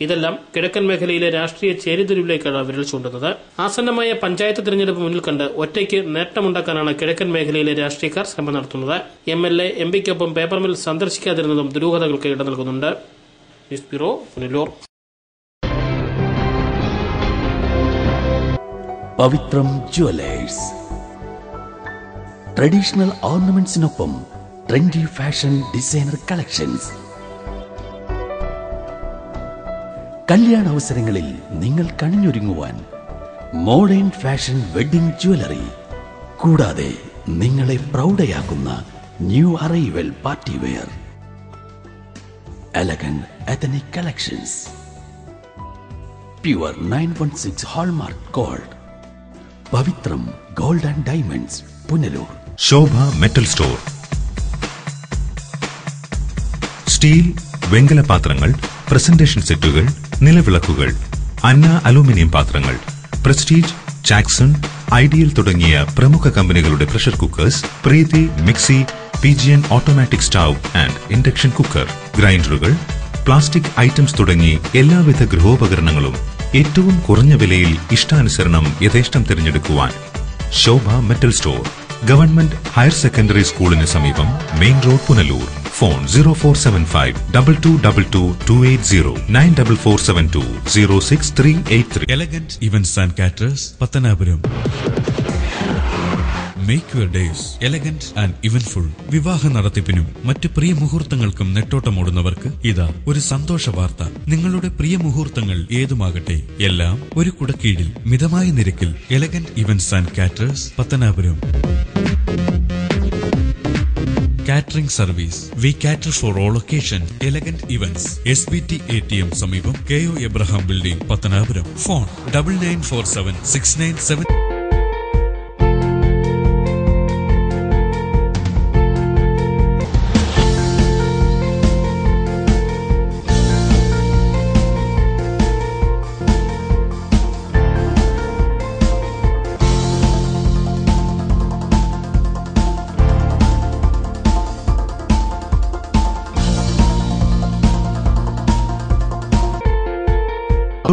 ഇതെല്ലാം കിഴക്കൻ മേഖലയിലെ രാഷ്ട്രീയ ചേരിതിരിവിലേക്കാണ് വിരൽ ചൂണ്ടുന്നത്. ആസന്നമായ പഞ്ചായത്ത് തിരഞ്ഞെടുപ്പ് മുന്നിൽ കണ്ട് ഒറ്റയ്ക്ക് നേട്ടമുണ്ടാക്കാനാണ് കിഴക്കൻ മേഖലയിലെ രാഷ്ട്രീയക്കാർ ശ്രമം നടത്തുന്നത്. MLA MPക്കൊപ്പം പേപ്പർ മിൽ സന്ദർശിക്കാതിരുന്നതും ദുരൂഹതകൾക്ക് ഇട നൽകുന്നുണ്ട്. News bureau, Punalur. Pavithram jewellers traditional ഓർണമെന്റ്സിനൊപ്പം ട്രെൻഡി ഫാഷൻ ഡിസൈനർ കളക്ഷൻസ്. കല്യാണ അവസരങ്ങളിൽ നിങ്ങൾ കണിഞ്ഞൊരുങ്ങുവാൻ മോഡേൺ ഫാഷൻ വെഡിംഗ് ജ്വല്ലറി, കൂടാതെ നിങ്ങളെ പ്രൗഢയാക്കുന്ന New arrival party wear. Elegant ethnic collections. Pure 916 hallmark gold. Pavitram Gold and Diamonds, Punalur. Shobha metal store. Steel, വെങ്കല പാത്രങ്ങൾ, പ്രസന്റേഷൻ സെറ്റുകൾ, നിലവിളക്കുകൾ, അന്ന അലൂമിനിയം പാത്രങ്ങൾ, പ്രസ്റ്റീജ്, ജാക്സൺ, ഐഡിയൽ തുടങ്ങിയ പ്രമുഖ കമ്പനികളുടെ pressure cookers, Preethi mixie, Pigeon automatic stove and induction cooker, ഗ്രൈൻഡറുകൾ, plastic items തുടങ്ങി എല്ലാവിധ ഗൃഹോപകരണങ്ങളും ഏറ്റവും കുറഞ്ഞ വിലയിൽ ഇഷ്ടാനുസരണം യഥേഷ്ടം തിരഞ്ഞെടുക്കുവാൻ Shobha metal store. Government higher secondary സ്കൂളിന് സമീപം, main road, Punalur. Phone 0475 2222 280 94472 06383. Elegant Events and Caterers, Pathanapuram. Make your days elegant and eventful. വിവാഹ നടത്തിപ്പിനും മറ്റ് പ്രിയ മുഹൂർത്തങ്ങൾക്കും നെട്ടോട്ടമോടുന്നവർക്ക് ഇതാ ഒരു സന്തോഷ വാർത്ത. നിങ്ങളുടെ പ്രിയ മുഹൂർത്തങ്ങൾ ഏതുമാകട്ടെ, എല്ലാം ഒരു കുടക്കീഴിൽ മിതമായ നിരക്കിൽ. Elegant events and caterers, Pathanapuram. Catering service. We cater for all occasions. Elegant Events. SBT ATM സമീപം, KO Abraham Building, Pathanapuram. Phone 9947 697.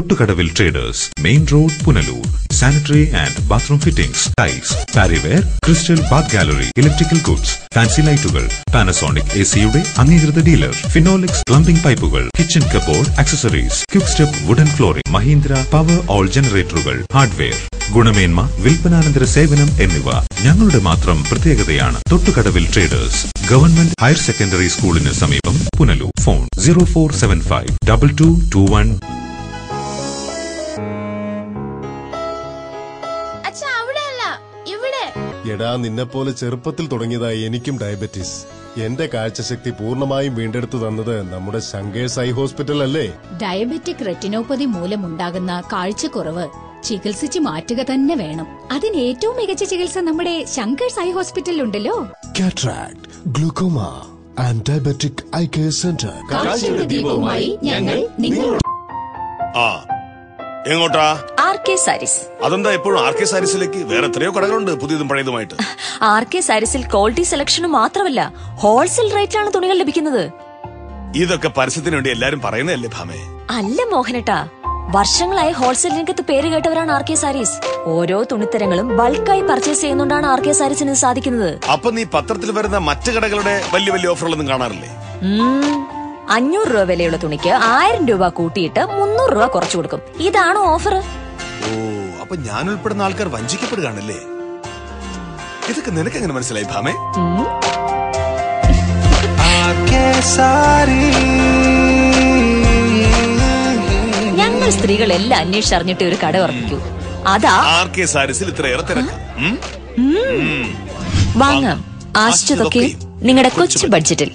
Thottukadavil traders, main road, Punalur. Sanitary and bathroom fittings, tiles, Parryware, crystal bath gallery, electrical goods, fancy ലൈറ്റുകൾ, Panasonic എസിയുടെ അംഗീകൃത dealer, Finolex plumbing പൈപ്പുകൾ, kitchen cupboard accessories, quick step wooden flooring, Mahindra Powerol ജനറേറ്ററുകൾ, hardware, ഗുണമേന്മ, വിൽപ്പനാനന്തര സേവനം എന്നിവ ഞങ്ങളുടെ മാത്രം പ്രത്യേകതയാണ്. Thottukadavil traders, government higher secondary സ്കൂളിന് സമീപം, പുനലൂർ. ഫോൺ 0475 2221. എടാ, നിന്നെപ്പോലെ ചെറുപ്പത്തിൽ തുടങ്ങിയതായി എനിക്കും ഡയബറ്റീസ്. എന്റെ കാഴ്ചശക്തി പൂർണ്ണമായും വീണ്ടെടുത്തു തന്നത് നമ്മുടെ ശങ്കേഴ്സ് ഐ ഹോസ്പിറ്റൽ അല്ലേ? ഡയബറ്റിക് റെറ്റിനോപ്പതി മൂലമുണ്ടാകുന്ന കാഴ്ചക്കുറവ് ചികിത്സിച്ച് മാറ്റുക തന്നെ വേണം. അതിന് ഏറ്റവും മികച്ച ചികിത്സ നമ്മുടെ ശങ്കേഴ്സ് ഐ ഹോസ്പിറ്റലിലുണ്ടല്ലോ. Cataract, glaucoma and diabetic eye care centre. കാഴ്ചയുടെ ദീപവുമായി ഞങ്ങൾ നിങ്ങളോട്. എങ്ങോട്ടാ? R K sarees. അതെന്താ എപ്പോഴും ആർ കെ സാരീസിലേക്ക്? വേറെ എത്രയോ കടകളുണ്ട് പുതിയതും പഴയതുമായിട്ട്. ആർ കെ സാരീസിൽ ക്വാളിറ്റി സെലക്ഷനും മാത്രമല്ല, ഹോൾസെയിൽ റേറ്റിലാണ് തുണികൾ ലഭിക്കുന്നത്. ഇതൊക്കെ പരസ്യത്തിന് വേണ്ടി എല്ലാരും പറയുന്നതല്ലേ ഭാമേ? അല്ല മോഹനട്ടാ, വർഷങ്ങളായി ഹോൾസെയിൽ രംഗത്ത് പേര് കേട്ടവരാണ് ആർ കെ സാരീസ്. ഓരോ തുണിത്തരങ്ങളും ബൾക്കായി പർച്ചേസ് ചെയ്യുന്നോണ്ടാണ് ആർ കെ സാരീസിന് സാധിക്കുന്നത്. അപ്പൊ നീ പത്രത്തിൽ വരുന്ന മറ്റു കടകളുടെ വലിയ വലിയ ഓഫറുകളൊന്നും കാണാറില്ലേ? 500 രൂപ വിലയുള്ള തുണിക്ക് 1000 രൂപ കൂട്ടിയിട്ട് 300 രൂപ കുറച്ചു കൊടുക്കും. ഇതാണ് ഓഫർ. ഓ, അപ്പൊ ഞാൻ ഉൾപ്പെടുന്ന ആൾക്കാർ വഞ്ചിക്കപ്പെടുകയാണല്ലേ? ഇതൊക്കെ നിനക്ക് എങ്ങനെ മനസ്സിലായി ഭാമേ? ഞങ്ങൾ സ്ത്രീകൾ എല്ലാം അന്വേഷിച്ചറിഞ്ഞിട്ട് ഒരു കട ഉറപ്പിക്കൂ. അതാ ആർ കെ സാരീസിൽ ഇത്രയേറെ തിരക്ക്. വാങ്ങാം ആശ്ചതൊക്കെ നിങ്ങളുടെ കൊച്ചു ബഡ്ജറ്റിൽ.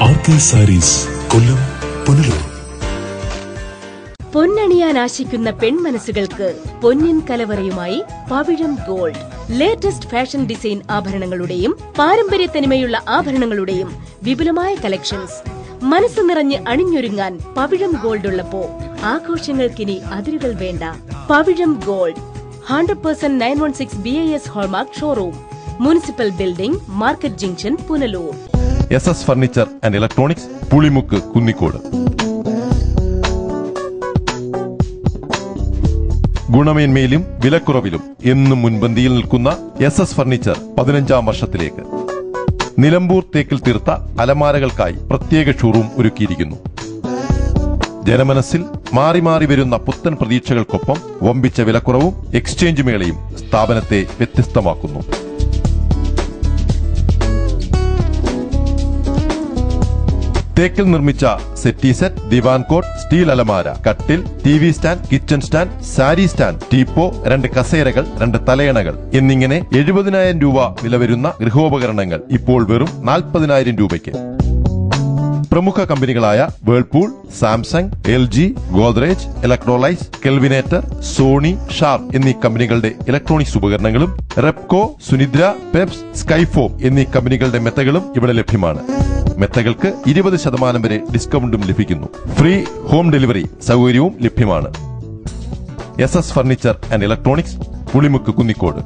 ആർ കെ സാരീസ്, കൊല്ലം, പുനലൂർ. പൊന്നണിയാൻ ആശിക്കുന്ന പെൺമനസ്സുകൾക്ക് പൊന്നിൻ കലവറയുമായി പവിഴം ഗോൾഡ്. ലേറ്റസ്റ്റ് ഫാഷൻ ഡിസൈൻ ആഭരണങ്ങളുടെയും പാരമ്പര്യ തനിമയുള്ള ആഭരണങ്ങളുടെയും വിപുലമായ കളക്ഷൻസ്. മനസ്സ് നിറഞ്ഞ് അണിഞ്ഞൊരുങ്ങാൻ പവിഴം ഗോൾഡ് ഉള്ളപ്പോ ആഘോഷങ്ങൾക്കിനി അതിരുകൾ വേണ്ട. Pavizham gold 100% 916 BIS hallmark showroom, municipal building, market junction, Punalur. SS furniture and electronics, Pulimukku, Kunnicode. ഗുണമേന്മയിലും വിലക്കുറവിലും എന്നും മുൻപന്തിയിൽ നിൽക്കുന്ന SS ഫർണിച്ചർ 15ാം വർഷത്തിലേക്ക്. നിലമ്പൂർ തേക്കിൽ തീർത്ത അലമാരകൾക്കായി പ്രത്യേക ഷോറൂം ഒരുക്കിയിരിക്കുന്നു. ജനമനസ്സിൽ മാറി മാറി വരുന്ന പുത്തൻ പ്രതീക്ഷകൾക്കൊപ്പം വമ്പിച്ച വിലക്കുറവും എക്സ്ചേഞ്ച് മേളയും സ്ഥാപനത്തെ വ്യത്യസ്തമാക്കുന്നു. തേക്കിൽ നിർമ്മിച്ച settee set, divan coat, steel അലമാര, കട്ടിൽ, TV stand, kitchen stand, sari stand, teapoy, 2 കസേരകൾ, 2 തലയണകൾ എന്നിങ്ങനെ 70,000 രൂപ വില വരുന്ന ഗൃഹോപകരണങ്ങൾ ഇപ്പോൾ വെറും 40,000 രൂപയ്ക്ക്. പ്രമുഖ കമ്പനികളായ Whirlpool, Samsung, LG, Godrej, Electrolux, Kelvinator, Sony, Sharp എന്നീ കമ്പനികളുടെ ഇലക്ട്രോണിക്സ് ഉപകരണങ്ങളും റെപ്കോ, സുനിദ്ര, പെപ്സ്, സ്കൈഫോം എന്നീ കമ്പനികളുടെ മെത്തകളും ഇവിടെ ലഭ്യമാണ്. മെത്തകൾക്ക് 20% വരെ ഡിസ്കൗണ്ടും ലഭിക്കുന്നു. ഫ്രീ ഹോം ഡെലിവറി സൗകര്യവും ലഭ്യമാണ്. SS furniture and electronics, Pulimukku, Kunnicode.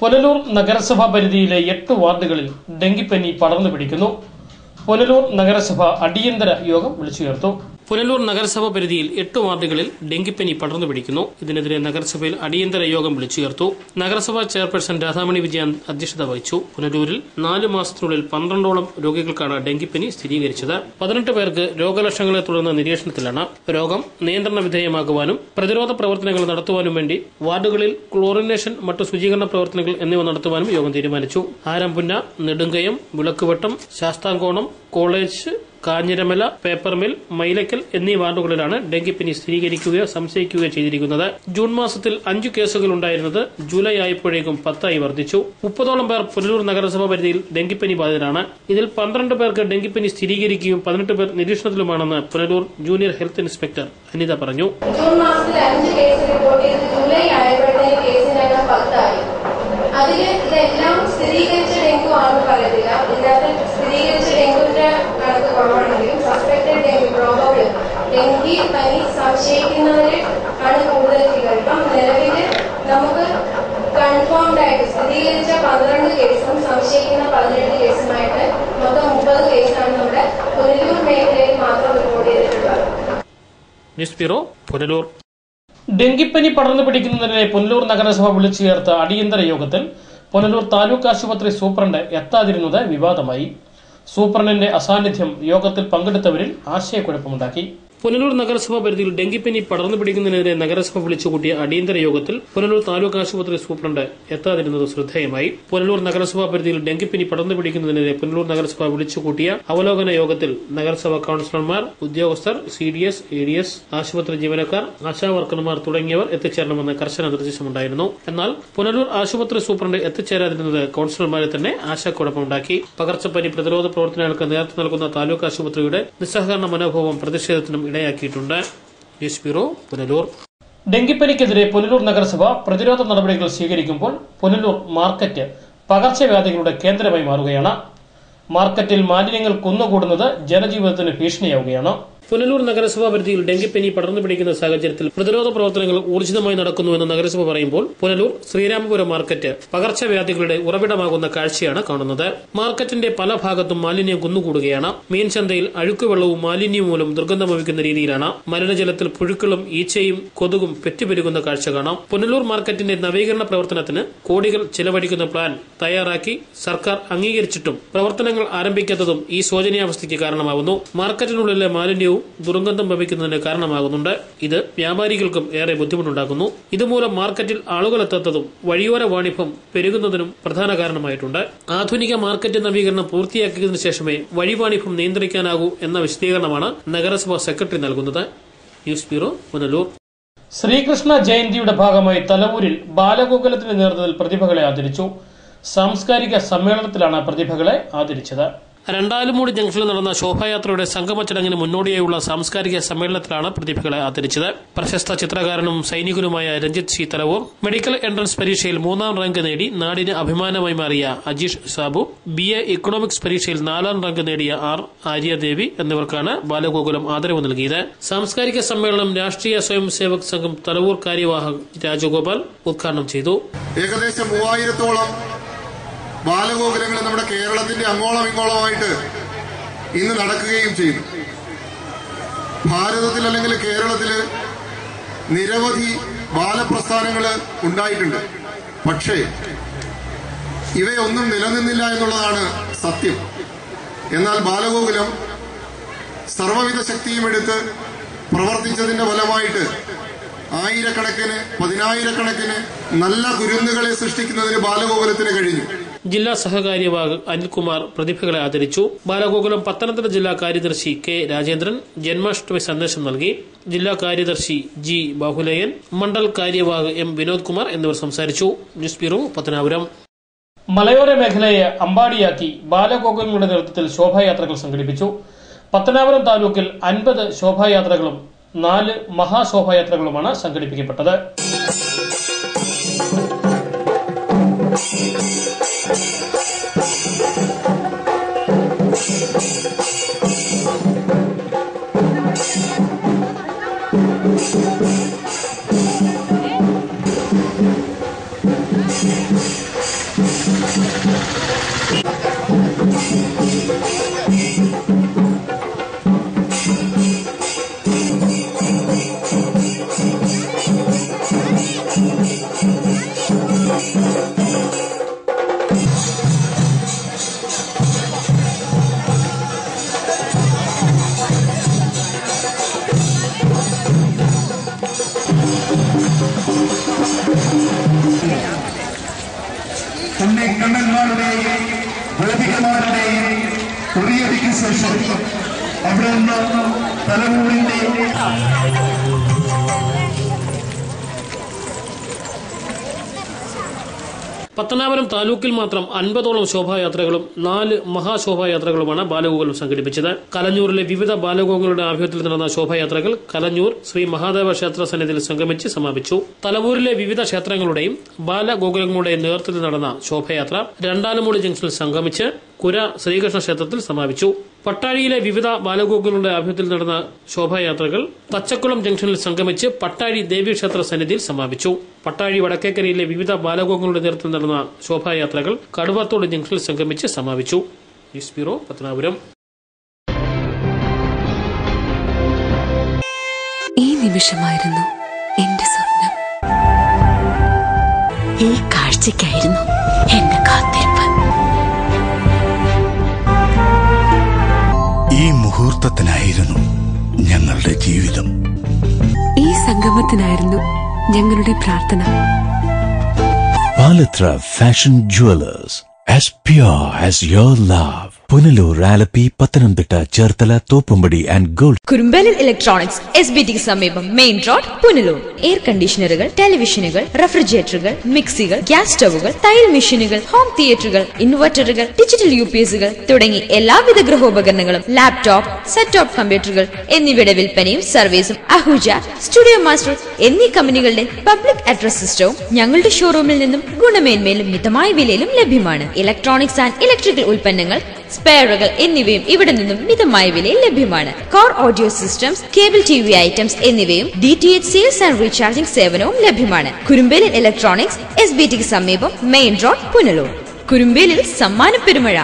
Punalur നഗരസഭാ പരിധിയിലെ 8 വാർഡുകളിൽ ഡെങ്കിപ്പനി പടർന്നു പിടിക്കുന്നു. പുനലൂർ നഗരസഭ അടിയന്തര യോഗം വിളിച്ചു ചേർത്തു. പുനലൂർ നഗരസഭ പരിധിയിൽ 8 വാർഡുകളിൽ ഡെങ്കിപ്പനി പടർന്നു പിടിക്കുന്നു. ഇതിനെതിരെ നഗരസഭയിൽ അടിയന്തര യോഗം വിളിച്ചു ചേർത്തു. നഗരസഭാ ചെയർപേഴ്സൺ രാധാമണി വിജയൻ അധ്യക്ഷത വഹിച്ചു. പുനലൂരിൽ 4 മാസത്തിനുള്ളിൽ 12ഓളം രോഗികൾക്കാണ് ഡെങ്കിപ്പനി സ്ഥിരീകരിച്ചത്. 18 പേർക്ക് രോഗലക്ഷണങ്ങളെ തുടർന്ന് നിരീക്ഷണത്തിലാണ്. രോഗം നിയന്ത്രണ വിധേയമാക്കുവാനും പ്രതിരോധ പ്രവർത്തനങ്ങൾ നടത്തുവാനും വേണ്ടി വാർഡുകളിൽ ക്ലോറിനേഷൻ, മറ്റു ശുചീകരണ പ്രവർത്തനങ്ങൾ എന്നിവ നടത്തുവാനും യോഗം തീരുമാനിച്ചു. ആരംപുന്ന, നെടുങ്കയം, വിളക്കുവട്ടം, ശാസ്താംകോണം, കോളേജ്, കാഞ്ഞിരമല, പേപ്പർമിൽ, മൈലക്കൽ എന്നീ വാർഡുകളിലാണ് ഡെങ്കിപ്പനി സ്ഥിരീകരിക്കുകയോ സംശയിക്കുകയോ ചെയ്തിരിക്കുന്നത്. ജൂൺ മാസത്തിൽ 5 കേസുകൾ ഉണ്ടായിരുന്നത് ജൂലൈ ആയപ്പോഴേക്കും 10ആയി വർദ്ധിച്ചു. 30ഓളം പേർ പുനലൂർ നഗരസഭാ പരിധിയിൽ ഡെങ്കിപ്പനി ബാധിതരാണ്. ഇതിൽ 12 പേർക്ക് ഡെങ്കിപ്പനി സ്ഥിരീകരിക്കുകയും 18 പേർ നിരീക്ഷണത്തിലുമാണെന്ന് Punalur junior health inspector Anitha പറഞ്ഞു. ജൂൺ മാസത്തിൽ 5 കേസ് റിപ്പോർട്ട് ചെയ്ത് ജൂലൈ ആയപ്പോഴത്തേക്ക് കേസിന്റെ എണ്ണം 10ആയി. അതിൽ ഇതെല്ലാം സ്ഥിരീകരിച്ച ഡെങ്കു ആണെന്ന് പറയത്തില്ല. ഇതിനകത്ത് സ്ഥിരീകരിച്ച ഡെങ്കുവിന്റെ കണക്ക് കുറവാണെങ്കിലും സസ്പെക്ടഡ് ഡെങ്കു, പ്രോബബിൾ ഡെങ്കി പനി സംശയിക്കുന്നവര് ആണ് കൂടുതൽ ഫിഗർ. ഇപ്പം നിലവിൽ നമുക്ക് കൺഫേംഡ് ആയിട്ട് സ്ഥിരീകരിച്ച 12 കേസും സംശയിക്കുന്ന 18 കേസുമായിട്ട് മൊത്തം 30 കേസാണ് നമ്മുടെ പുനലൂർ മേഖലയിൽ മാത്രം റിപ്പോർട്ട് ചെയ്തിട്ടുള്ളത്. News bureau, Punalur. ഡെങ്കിപ്പനി പടർന്നു പിടിക്കുന്നതിനെ പുനലൂർ നഗരസഭ വിളിച്ചു ചേർത്ത അടിയന്തര യോഗത്തിൽ പുനലൂർ താലൂക്ക് ആശുപത്രി സൂപ്രണ്ട് എത്താതിരുന്നത് വിവാദമായി. സൂപ്രണ്ടിന്റെ അസാന്നിധ്യം യോഗത്തിൽ പങ്കെടുത്തവരിൽ ആശയക്കുഴപ്പമുണ്ടാക്കി. പുനലൂർ നഗരസഭാ പരിധിയിൽ ഡെങ്കിപ്പനി പടർന്നു പിടിക്കുന്നതിനെതിരെ നഗരസഭ വിളിച്ചുകൂട്ടിയ അടിയന്തര യോഗത്തിൽ പുനലൂർ താലൂക്ക് ആശുപത്രി സൂപ്രണ്ട് എത്താതിരുന്നത് ശ്രദ്ധേയമായി. പുനലൂർ നഗരസഭാ പരിധിയിൽ ഡെങ്കിപ്പനി പടർന്നു പിടിക്കുന്നതിനെതിരെ പുനലൂർ നഗരസഭ വിളിച്ചുകൂട്ടിയ അവലോകന യോഗത്തിൽ നഗരസഭാ കൌൺസിലർമാർ, ഉദ്യോഗസ്ഥർ, CDS, ADS, ആശുപത്രി ജീവനക്കാർ, ആശാവർക്കർമാർ തുടങ്ങിയവർ എത്തിച്ചേരണമെന്ന് കർശന നിർദ്ദേശമുണ്ടായിരുന്നു. എന്നാൽ പുനലൂർ ആശുപത്രി സൂപ്രണ്ട് എത്തിച്ചേരാതിരുന്നത് കൌൺസിലർമാരെ തന്നെ ആശയക്കുഴപ്പമുണ്ടാക്കി. പകർച്ചപ്പനി പ്രതിരോധ പ്രവർത്തനങ്ങൾക്ക് നേതൃത്വം നൽകുന്ന താലൂക്ക് ആശുപത്രിയുടെ നിസ്സഹകരണ മനോഭാവം പ്രതിഷേധത്തിനും ഇടയാക്കിയിട്ടുണ്ട്. News bureau, Punalur. ഡെങ്കിപ്പനിക്കെതിരെ പുനലൂർ നഗരസഭ പ്രതിരോധ നടപടികൾ സ്വീകരിക്കുമ്പോൾ പുനലൂർ മാർക്കറ്റ് പകർച്ചവ്യാധികളുടെ കേന്ദ്രമായി മാറുകയാണ്. മാർക്കറ്റിൽ മാലിന്യങ്ങൾ കുന്നുകൂടുന്നത് ജനജീവിതത്തിന് ഭീഷണിയാവുകയാണ്. പുനലൂർ നഗരസഭാ പരിധിയിൽ ഡെങ്കിപ്പനി പടർന്നു പിടിക്കുന്ന സാഹചര്യത്തിൽ പ്രതിരോധ പ്രവർത്തനങ്ങൾ ഊർജിതമായി നടക്കുന്നുവെന്ന് നഗരസഭ പറയുമ്പോൾ പുനലൂർ ശ്രീരാമപുരം മാർക്കറ്റ് പകർച്ചവ്യാധികളുടെ ഉറവിടമാകുന്ന കാഴ്ചയാണ് കാണുന്നത്. മാർക്കറ്റിന്റെ പല ഭാഗത്തും മാലിന്യം കുന്നുകൂടുകയാണ്. മീൻചന്തയിൽ അഴുക്കുവെള്ളവും മാലിന്യവും മൂലം ദുർഗന്ധം വമിക്കുന്ന രീതിയിലാണ്. മലിനജലത്തിൽ പുഴുക്കളും ഈച്ചയും കൊതുകും പെറ്റുപെരുകുന്ന കാഴ്ച കാണാം. പുനലൂർ മാർക്കറ്റിന്റെ നവീകരണ പ്രവർത്തനത്തിന് കോടികൾ ചെലവഴിക്കുന്ന പ്ലാൻ തയ്യാറാക്കി സർക്കാർ അംഗീകരിച്ചിട്ടും പ്രവർത്തനങ്ങൾ ആരംഭിക്കാത്തതും ഈ ശോചനീയാവസ്ഥയ്ക്ക് കാരണമാകുന്നു. മാർക്കറ്റിനുള്ളിലെ മാലിന്യവും ദുർഗന്ധം വമിക്കുന്നതിന് കാരണമാകുന്നുണ്ട്. ഇത് വ്യാപാരികൾക്കും ഏറെ ബുദ്ധിമുട്ടുണ്ടാക്കുന്നു. ഇതുമൂലം മാർക്കറ്റിൽ ആളുകൾ എത്താത്തതും വഴിയോര വാണിഭം പെരുകുന്നതിനും പ്രധാന കാരണമായിട്ടുണ്ട്. ആധുനിക മാർക്കറ്റ് നവീകരണം പൂർത്തിയാക്കിയതിനു ശേഷമേ വഴിവാണിഭം നിയന്ത്രിക്കാനാകൂ എന്ന വിശദീകരണമാണ് നഗരസഭാ സെക്രട്ടറി നൽകുന്നത്. News bureau, Punalur. ശ്രീകൃഷ്ണ ജയന്തിയുടെ ഭാഗമായി തലവൂരിൽ ബാലഗോകുലത്തിന്റെ നേതൃത്വത്തിൽ പ്രതിഭകളെ ആദരിച്ചു. സാംസ്കാരിക സമ്മേളനത്തിലാണ് പ്രതിഭകളെ ആദരിച്ചത്. രണ്ടാലുമൂടി ജംഗ്ഷനിൽ നടന്ന ശോഭായാത്രയുടെ സംഗമ ചടങ്ങിന് മുന്നോടിയായുള്ള സാംസ്കാരിക സമ്മേളനത്തിലാണ് പ്രതിഭകളെ ആദരിച്ചത്. പ്രശസ്ത ചിത്രകാരനും സൈനികനുമായ Ranjith C Thalavoor, medical entrance പരീക്ഷയിൽ 3ാം റാങ്ക് നേടി നാടിന് അഭിമാനമായി മാറിയ അജീഷ് സാബു, BA ഇക്കണോമിക്സ് പരീക്ഷയിൽ 4ാം റാങ്ക് നേടിയ R. ആര്യദേവി എന്നിവർക്കാണ് ബാലഗോകുലം ആദരവ് നൽകിയത്. സാംസ്കാരിക സമ്മേളനം രാഷ്ട്രീയ സ്വയം സേവക് സംഘം തലവൂർ കാര്യവാഹക് രാജഗോപാൽ ഉദ്ഘാടനം ചെയ്തു. ഏകദേശം 3000-ഓളം ബാലഗോകുലങ്ങൾ നമ്മുടെ കേരളത്തിന്റെ അങ്ങോളം ഇങ്ങോളമായിട്ട് ഇന്ന് നടക്കുകയും ചെയ്തു. ഭാരതത്തിൽ അല്ലെങ്കിൽ കേരളത്തില് നിരവധി ബാലപ്രസ്ഥാനങ്ങൾ ഉണ്ടായിട്ടുണ്ട്. പക്ഷേ ഇവയൊന്നും നിലനിന്നില്ല എന്നുള്ളതാണ് സത്യം. എന്നാൽ ബാലഗോകുലം സർവ്വവിധ ശക്തിയും എടുത്ത് പ്രവർത്തിച്ചതിന്റെ ഫലമായിട്ട് ആയിരക്കണക്കിന് പതിനായിരക്കണക്കിന് നല്ല കുരുന്നുകളെ സൃഷ്ടിക്കുന്നതിന് ബാലഗോകുലത്തിന് കഴിഞ്ഞു. ജില്ലാ സഹകാര്യവാഹ് അനിൽകുമാർ പ്രതിഭകളെ ആദരിച്ചു. ബാലഗോകുലം പത്തനംതിട്ട ജില്ലാ കാര്യദർശി കെ രാജേന്ദ്രൻ ജന്മാഷ്ടമി സന്ദേശം നൽകി. ജില്ലാ കാര്യദർശി ജി ബാഹുലയൻ, മണ്ഡൽ കാര്യവാഹ് എം വിനോദ് കുമാർ എന്നിവർ സംസാരിച്ചു. News bureau, Pathanapuram. മലയോര മേഖലയെ അമ്പാടിയാക്കി ബാലഗോകുലങ്ങളുടെ നേതൃത്വത്തിൽ ശോഭായാത്രകൾ സംഘടിപ്പിച്ചു. പത്തനാപുരം താലൂക്കിൽ 50 ശോഭായാത്രകളും 4 മഹാശോഭായാത്രകളുമാണ് സംഘടിപ്പിക്കപ്പെട്ടത്. തന്റെ കണ്ണന്മാരുടെയും വേദികമാരുടെയും കുറിയടിക്ക് ശേഷം അവിടെ നിന്ന് തലമൂടിന്റെ പത്തനാപുരം താലൂക്കിൽ മാത്രം 50ഓളം ശോഭായാത്രകളും 4 മഹാശോഭായാത്രകളുമാണ് ബാലഗോകുലം സംഘടിപ്പിച്ചത്. കലഞ്ഞൂരിലെ വിവിധ ബാലഗോകുലങ്ങളുടെ ആഭിമുഖ്യത്തിൽ നടന്ന ശോഭായാത്രകൾ കലഞ്ഞൂർ ശ്രീ മഹാദേവ ക്ഷേത്ര സന്നിധിയിൽ സംഗമിച്ച് സമാപിച്ചു. തലവൂരിലെ വിവിധ ക്ഷേത്രങ്ങളുടെയും ബാലഗോകുലങ്ങളുടെയും നേതൃത്വത്തിൽ നടന്ന ശോഭയാത്ര രണ്ടാലമൂട് ജംഗ്ഷനിൽ സംഗമിച്ച് കുര ശ്രീകൃഷ്ണ ക്ഷേത്രത്തിൽ സമാപിച്ചു. പട്ടാഴിയിലെ വിവിധ ബാലഗോകുലങ്ങളുടെ ആഭിമുഖ്യത്തിൽ നടന്ന ശോഭായാത്രകൾ തച്ചക്കുളം ജംഗ്ഷനിൽ സംഗമിച്ച് പട്ടാഴി ദേവീക്ഷേത്ര സന്നിധിയിൽ സമാപിച്ചു. പട്ടാഴി വടക്കേക്കരയിലെ വിവിധ ബാലഗോകുലങ്ങളുടെ നേതൃത്വത്തിൽ നടന്ന ശോഭായാത്രകൾ കടുവത്തോട് ജംഗ്ഷനിൽ സംഗമിച്ച് സമാപിച്ചു. News bureau, Pathanapuram. ഈ നിമിഷമായിരുന്നു എന്റെ സ്വപ്നം. ഈ കാഴ്ചയ്ക്കായിരുന്നു എന്റെ കാത്തിരിപ്പ്. ഈ മുഹൂർത്തത്തിനായിരുന്നു ഞങ്ങളുടെ ജീവിതം. ഈ സംഗമത്തിനായിരുന്നു ഞങ്ങളുടെ പ്രാർത്ഥന. Palathra fashion jewellers, as pure as your love. Punalur, Alleppey, Pathanamthitta, Cherthala, Thoppumpady and gold. Kurumbalil electronics SBTക്ക് സമീപം മെയിൻ റോഡ്, പുനലൂർ. എയർ കണ്ടീഷണറുകൾ, ടെലിവിഷനുകൾ, റെഫ്രിജറേറ്ററുകൾ, മിക്സികൾ, ഗ്യാസ് സ്റ്റവുകൾ, തയ്യൽ മെഷീനുകൾ, ഹോം തിയേറ്ററുകൾ, ഇൻവെർട്ടറുകൾ, ഡിജിറ്റൽ UPSകൾ തുടങ്ങി എല്ലാവിധ ഗൃഹോപകരണങ്ങളും, ലാപ്ടോപ്പ്, സെറ്റ് ടോപ്പ് കമ്പ്യൂട്ടറുകൾ എന്നിവയുടെ വിൽപ്പനയും സർവീസും അഹൂജ, സ്റ്റുഡിയോ മാസ്റ്റർ എന്നീ കമ്പനികളുടെ പബ്ലിക് അഡ്രസ് സിസ്റ്റവും ഞങ്ങളുടെ ഷോറൂമിൽ നിന്നും ഗുണമേന്മയിലും മിതമായ വിലയിലും ലഭ്യമാണ്. ഇലക്ട്രോണിക്സ് ആൻഡ് ഇലക്ട്രിക്കൽ ഉൽപ്പന്നങ്ങൾ, സ്പെയറുകൾ എന്നിവയും ഇവിടെ നിന്നും മിതമായ വിലയിൽ ലഭ്യമാണ്. Core audio systems, cable TV items എന്നിവയും DTH സെയിൽസ് ആൻഡ് റീചാർജിംഗ് സേവനവും ലഭ്യമാണ്. കുറുമ്പേലിൽ ഇലക്ട്രോണിക്സ് SBTക്ക് സമീപം മെയിൻ റോഡ്, പുനലൂർ. കുറുമ്പേലിൽ സമ്മാന പെരുമഴ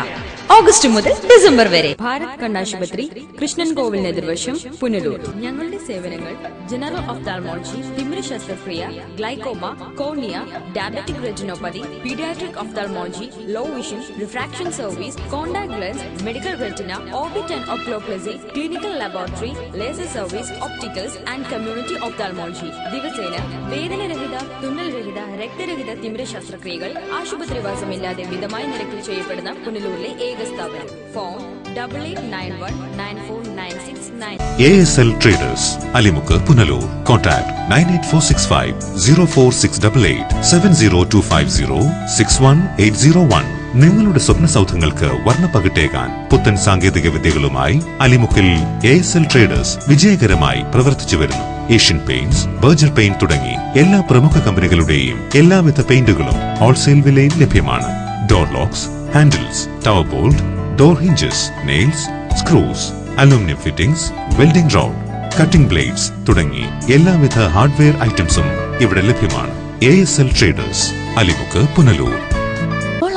ഓഗസ്റ്റ് മുതൽ ഡിസംബർ വരെ. ഭാരത് കണ്ണാശുപത്രി, കൃഷ്ണൻ കോവിലിന് എതിർവശം, പുനലൂർ. ഞങ്ങളുടെ സേവനങ്ങൾ ജനറൽ ഒഫ്താൽമോളജി, തിമിര ശസ്ത്രക്രിയ, glaucoma, cornea, diabetic retinopathy, paediatric ophthalmology, low vision, refraction service, contact lens, medical retina, orbit and oculoplasty, clinical laboratory, laser service, opticals and community ophthalmology. ദിവസേന വേദനരഹിത, തുന്നൽരഹിത, രക്തരഹിത തിമിര ശസ്ത്രക്രിയകൾ ആശുപത്രിവാസമില്ലാതെ മിതമായ നിരക്കിൽ ചെയ്യപ്പെടുന്ന പുനലൂരിലെ സ്ഥാപനം. Phone 8891949699. ASL Traders, Alimukku, Punalur. Contact 9846504688 7025061 നിങ്ങളുടെ സ്വപ്ന സൗധങ്ങൾക്ക് വർണ്ണപ്പകിട്ടേകാൻ പുത്തൻ സാങ്കേതിക വിദ്യകളുമായി അലിമുക്കിൽ ASL Traders വിജയകരമായി പ്രവർത്തിച്ചു വരുന്നു. ഏഷ്യൻ പെയിന്റ്സ്, ബർജർ പെയിന്റ് തുടങ്ങി എല്ലാ പ്രമുഖ കമ്പനികളുടെയും എല്ലാവിധ പെയിന്റുകളും ഹോൾസെയിൽ വിലയിൽ ലഭ്യമാണ്. Door locks, handles, tower bolt, door hinges, nails, screws, aluminium fittings, welding road, cutting blades തുടങ്ങി എല്ലാവിധ ഹാർഡ്വെയർ ഐറ്റംസും ഇവിടെ ലഭ്യമാണ്. ASL Traders, Alimukku, Punalur.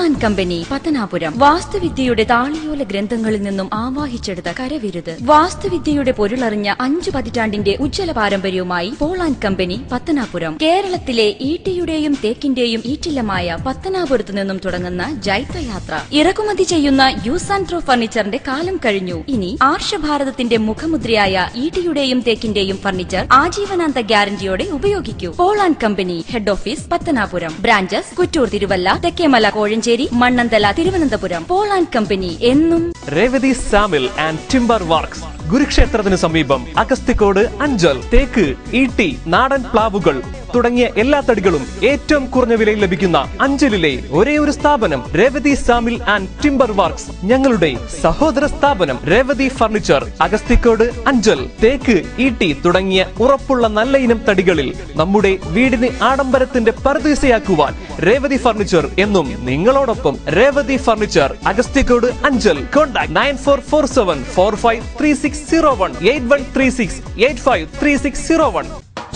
And company Pathanapuram. വാസ്തുവിദ്യയുടെ താളിയോല ഗ്രന്ഥങ്ങളിൽ നിന്നും ആവാഹിച്ചെടുത്ത കരവിരുത്. വാസ്തുവിദ്യയുടെ പൊരുളറിഞ്ഞ 5 പതിറ്റാണ്ടിന്റെ ഉജ്ജ്വല പാരമ്പര്യവുമായി പോൾ ആൻഡ് കമ്പനി പത്തനാപുരം. കേരളത്തിലെ ഈട്ടിയുടെയും തേക്കിന്റെയും ഈറ്റില്ലമായ പത്തനാപുരത്തു നിന്നും തുടങ്ങുന്ന ജൈത്രയാത്ര. ഇറക്കുമതി ചെയ്യുന്ന യൂസ് ആൻഡ് ത്രോ ഫർണിച്ചറിന്റെ കാലം കഴിഞ്ഞു. ഇനി ആർഷഭാരതത്തിന്റെ മുഖമുദ്രയായ ഈട്ടിയുടെയും തേക്കിന്റെയും ഫർണിച്ചർ ആജീവനാന്ത ഗ്യാരണ്ടിയോടെ ഉപയോഗിക്കൂ. Paul and company, head office Pathanapuram, branches Kuttoor, Thiruvalla, Thekkemala, Kozhencherry, Mannanthala, Thiruvananthapuram. Paul and company എന്നും Revathi sawmill and timber works, ഗുരുക്ഷേത്രത്തിന് സമീപം, അഗസ്തിക്കോട്, അഞ്ചൽ. തേക്ക്, ഈട്ടി, നാടൻ പ്ലാവുകൾ തുടങ്ങിയ എല്ലാ തടികളും ഏറ്റവും കുറഞ്ഞ വിലയിൽ ലഭിക്കുന്ന അഞ്ചലിലെ ഒരേ ഒരു സ്ഥാപനം Revathi sawmill and timber works. ഞങ്ങളുടെ സഹോദര സ്ഥാപനം രേവതി ഫർണിച്ചർ, അഗസ്തിക്കോട്, അഞ്ചൽ. തേക്ക്, ഈട്ടി തുടങ്ങിയ ഉറപ്പുള്ള നല്ല ഇനം തടികളിൽ നമ്മുടെ വീടിന് ആഡംബരത്തിന്റെ പർദീസയാക്കുവാൻ രേവതി ഫർണിച്ചർ എന്നും നിങ്ങളോടൊപ്പം. Revathi furniture, Agasthikode, Anchal. Contact 9447453601, 8136853601.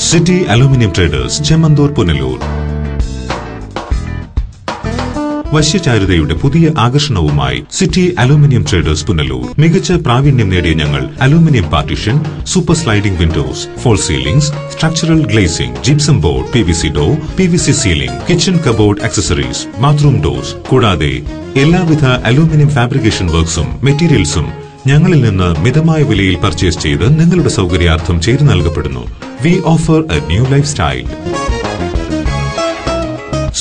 City aluminium traders, Chemmanthoor, Punalur. വശ്യചാരുതയുടെ പുതിയ ആകർഷണവുമായി സിറ്റി അലൂമിനിയം ട്രേഡേഴ്സ്, പുനലൂർ. മികച്ച പ്രാവീണ്യം നേടിയ ഞങ്ങൾ aluminium partition, super sliding windows, false ceilings, structural glazing, gypsum board, PVC door, PVC ceiling, kitchen cupboard accessories, bathroom doors, കൂടാതെ എല്ലാവിധ അലൂമിനിയം ഫാബ്രിക്കേഷൻ വർക്ക്സും മെറ്റീരിയൽസും ഞങ്ങളിൽ നിന്ന് മിതമായ വിലയിൽ പർച്ചേസ് ചെയ്ത് നിങ്ങളുടെ സൗകര്യാർത്ഥം ചെയ്തു നൽകപ്പെടുന്നു. We offer a new lifestyle.